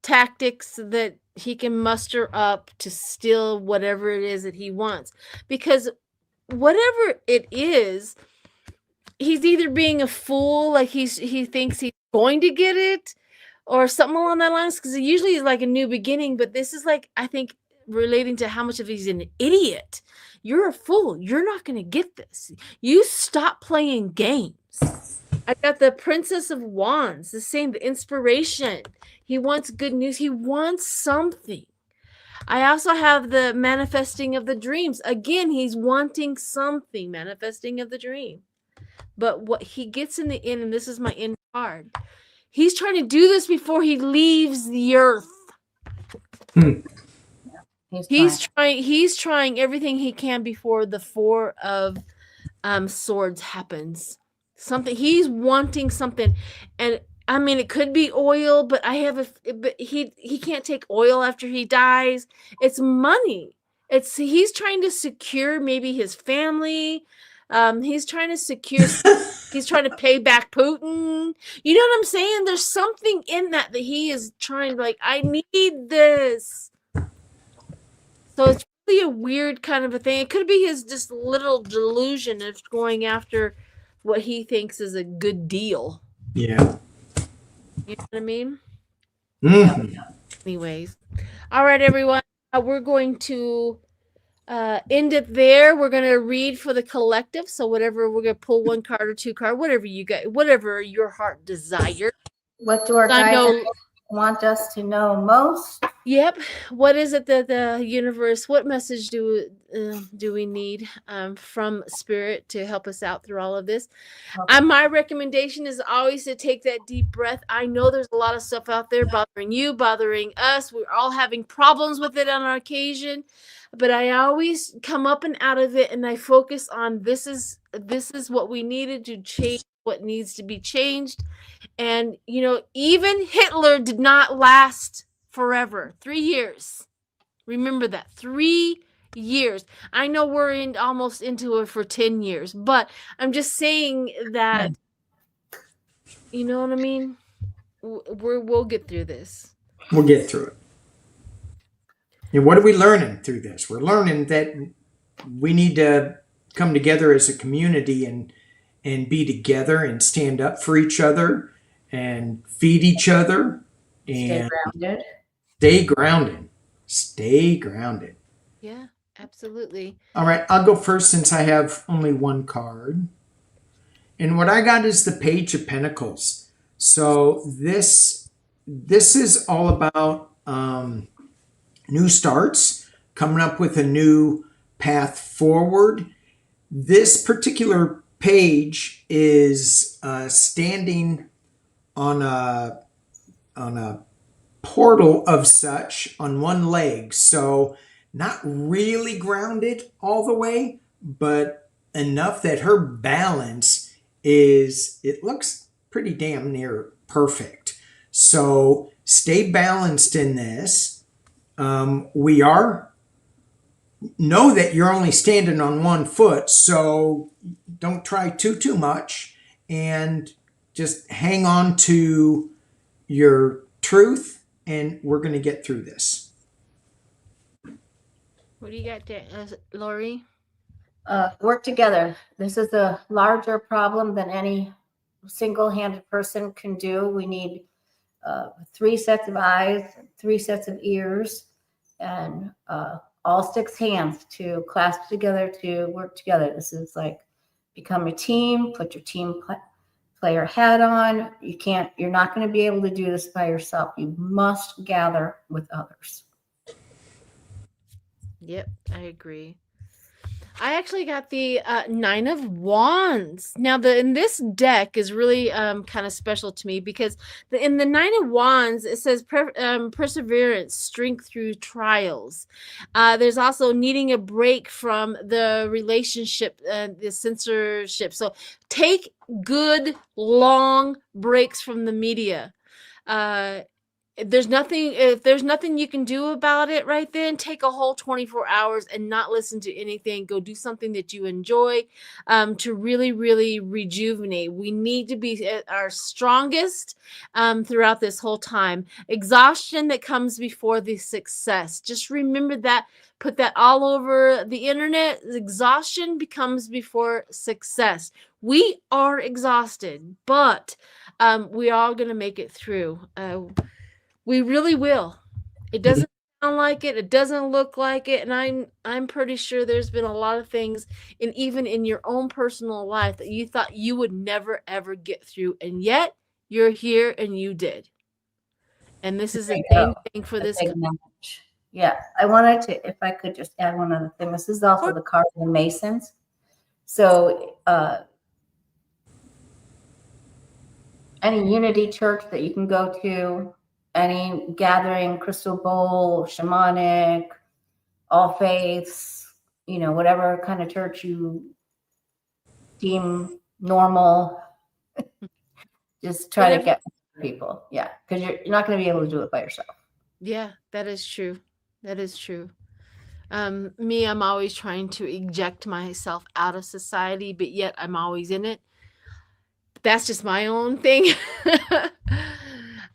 tactics that he can muster up to steal whatever it is that he wants. Because whatever it is, he's either being a fool, like he thinks he's going to get it, or something along that lines. Because it usually is like a new beginning, but this is like, I think, relating to how much of he's an idiot. You're a fool. You're not going to get this. You stop playing games. I got the Princess of Wands, the same, the inspiration. He wants good news. He wants something. I also have the manifesting of the dreams. Again, he's wanting something, manifesting of the dream. But what he gets in the end, and this is my end card, he's trying to do this before he leaves the earth. He's trying everything he can before the 4 of Swords happens. Something he's wanting something, and I mean it could be oil, but but he can't take oil after he dies. It's money. He's trying to secure maybe his family. He's trying to secure. He's trying to pay back Putin. You know what I'm saying? There's something in that he is trying to, like, I need this. So it's really a weird kind of a thing. It could be his just little delusion of going after what he thinks is a good deal. Yeah. You know what I mean? Mm-hmm. Anyways. All right, everyone. We're going to end it there. We're going to read for the collective. So whatever, we're going to pull 1 card or 2 cards, whatever you get, whatever your heart desires. What do our guides want us to know most? Yep. What is it that the universe, what message do we need from Spirit to help us out through all of this? Okay. My recommendation is always to take that deep breath. I know there's a lot of stuff out there bothering you, bothering us. We're all having problems with it on our occasion, but I always come up and out of it, and I focus on this is what we needed to change, what needs to be changed. And, you know, even Hitler did not last forever. 3 years. Remember that. 3 years. I know we're almost into it for 10 years, but I'm just saying that, you know what I mean? We'll get through this. We'll get through it. And what are we learning through this? We're learning that we need to come together as a community and be together and stand up for each other and feed each other and stay grounded. Stay grounded. Yeah, absolutely. All right, I'll go first since I have only 1 card. And what I got is the Page of Pentacles. So this is all about new starts, coming up with a new path forward. This particular page is standing on a portal of such on one leg, so not really grounded all the way, but enough that her balance it looks pretty damn near perfect. So stay balanced in this. We are know that you're only standing on one foot, so don't try too much, and just hang on to your truth, and we're going to get through this. What do you got, Lori? Work together. This is a larger problem than any single-handed person can do. We need 3 sets of eyes, 3 sets of ears, and all 6 hands to clasp together, to work together. This is like become a team, put your team player hat on. You're not going to be able to do this by yourself. You must gather with others. Yep, I agree. I actually got the 9 of Wands. Now, in this deck is really kind of special to me because in the 9 of Wands, it says perseverance, strength through trials. There's also needing a break from the relationship, the censorship. So take good, long breaks from the media. If there's nothing you can do about it right then, take a whole 24 hours and not listen to anything. Go do something that you enjoy, to really, really rejuvenate. We need to be at our strongest throughout this whole time. Exhaustion that comes before the success. Just remember that. Put that all over the internet. Exhaustion becomes before success. We are exhausted, but we are going to make it through. We really will. It doesn't sound like it. It doesn't look like it. And I'm pretty sure there's been a lot of things, and even in your own personal life, that you thought you would never, ever get through. And yet you're here and you did. And this is the same thing for this. Yeah. I wanted to, if I could just add one other thing. This is also the card of the Masons. So any unity church that you can go to, any gathering, crystal bowl, shamanic, all faiths, whatever kind of church you deem normal, just try to get people. Yeah, because you're not going to be able to do it by yourself. Yeah, that is true. That is true. Me, I'm always trying to eject myself out of society, but yet I'm always in it. That's just my own thing.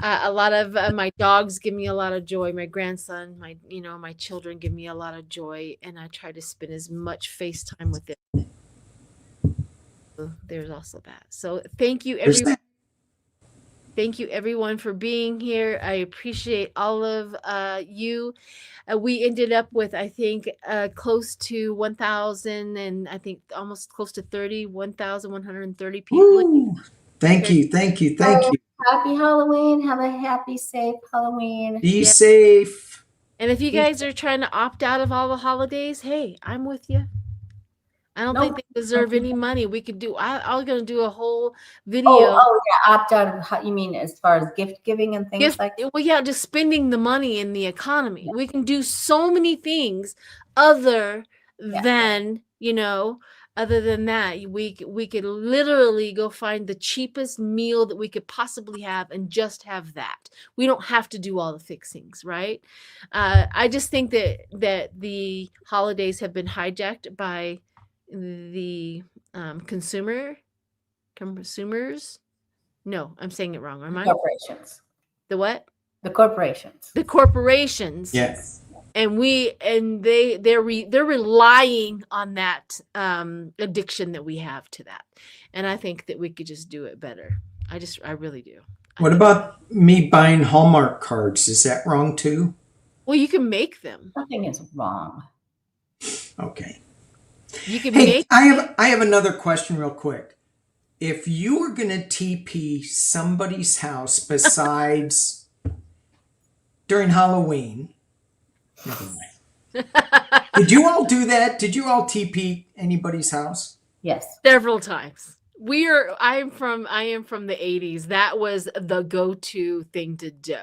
A lot of my dogs give me a lot of joy. My grandson, my children give me a lot of joy, and I try to spend as much face time with them. So there's also that. So thank you, everyone. Thank you, everyone, for being here. I appreciate all of you. We ended up with, I think, close to 1,000, and I think almost close to 1,130 people. Woo! Thank you. Happy Halloween. Have a happy, safe Halloween. Be safe. And if you guys are trying to opt out of all the holidays, hey, I'm with you. I don't think they deserve any money. We could do. I'm going to do a whole video. Oh, yeah, opt out of. How you mean as far as gift giving and things like that? Well, yeah, just spending the money in the economy. Yeah. We can do so many things other than Other than that, we could literally go find the cheapest meal that we could possibly have and just have that. We don't have to do all the fixings, right? I just think that the holidays have been hijacked by the consumers. No, I'm saying it wrong. Am I? Corporations. The what? The corporations. The corporations. Yes. And they're relying on that addiction that we have to that. And I think that we could just do it better. I really do. What about me buying Hallmark cards? Is that wrong too? Well, you can make them. Nothing is wrong. Okay. You can make. I have another question real quick. If you were going to TP somebody's house besides during Halloween, never mind. Did you all do that? Did you all TP anybody's house? Yes. Several times. I am from the 80s. That was the go-to thing to do.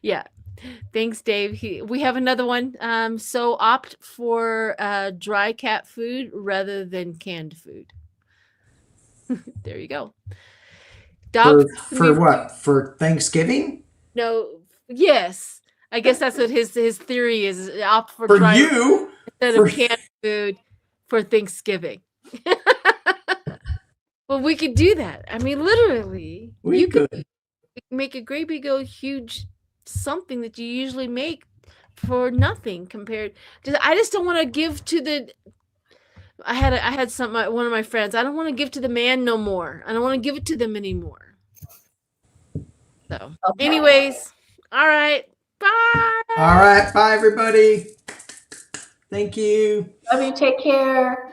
Yeah. Thanks, Dave. We have another one. So opt for dry cat food rather than canned food. There you go. For what? For Thanksgiving? No. Yes. I guess that's what his theory is. Opt for For dry you, instead for- of canned food for Thanksgiving. Well, we could do that. I mean, literally, we could. make a great big old huge something that you usually make for nothing compared to. I just don't want to give to the. I had some one of my friends. I don't want to give to the man no more. I don't want to give it to them anymore. So, Okay. anyways, all right, bye. All right. Bye, everybody. Thank you. Love you. Take care.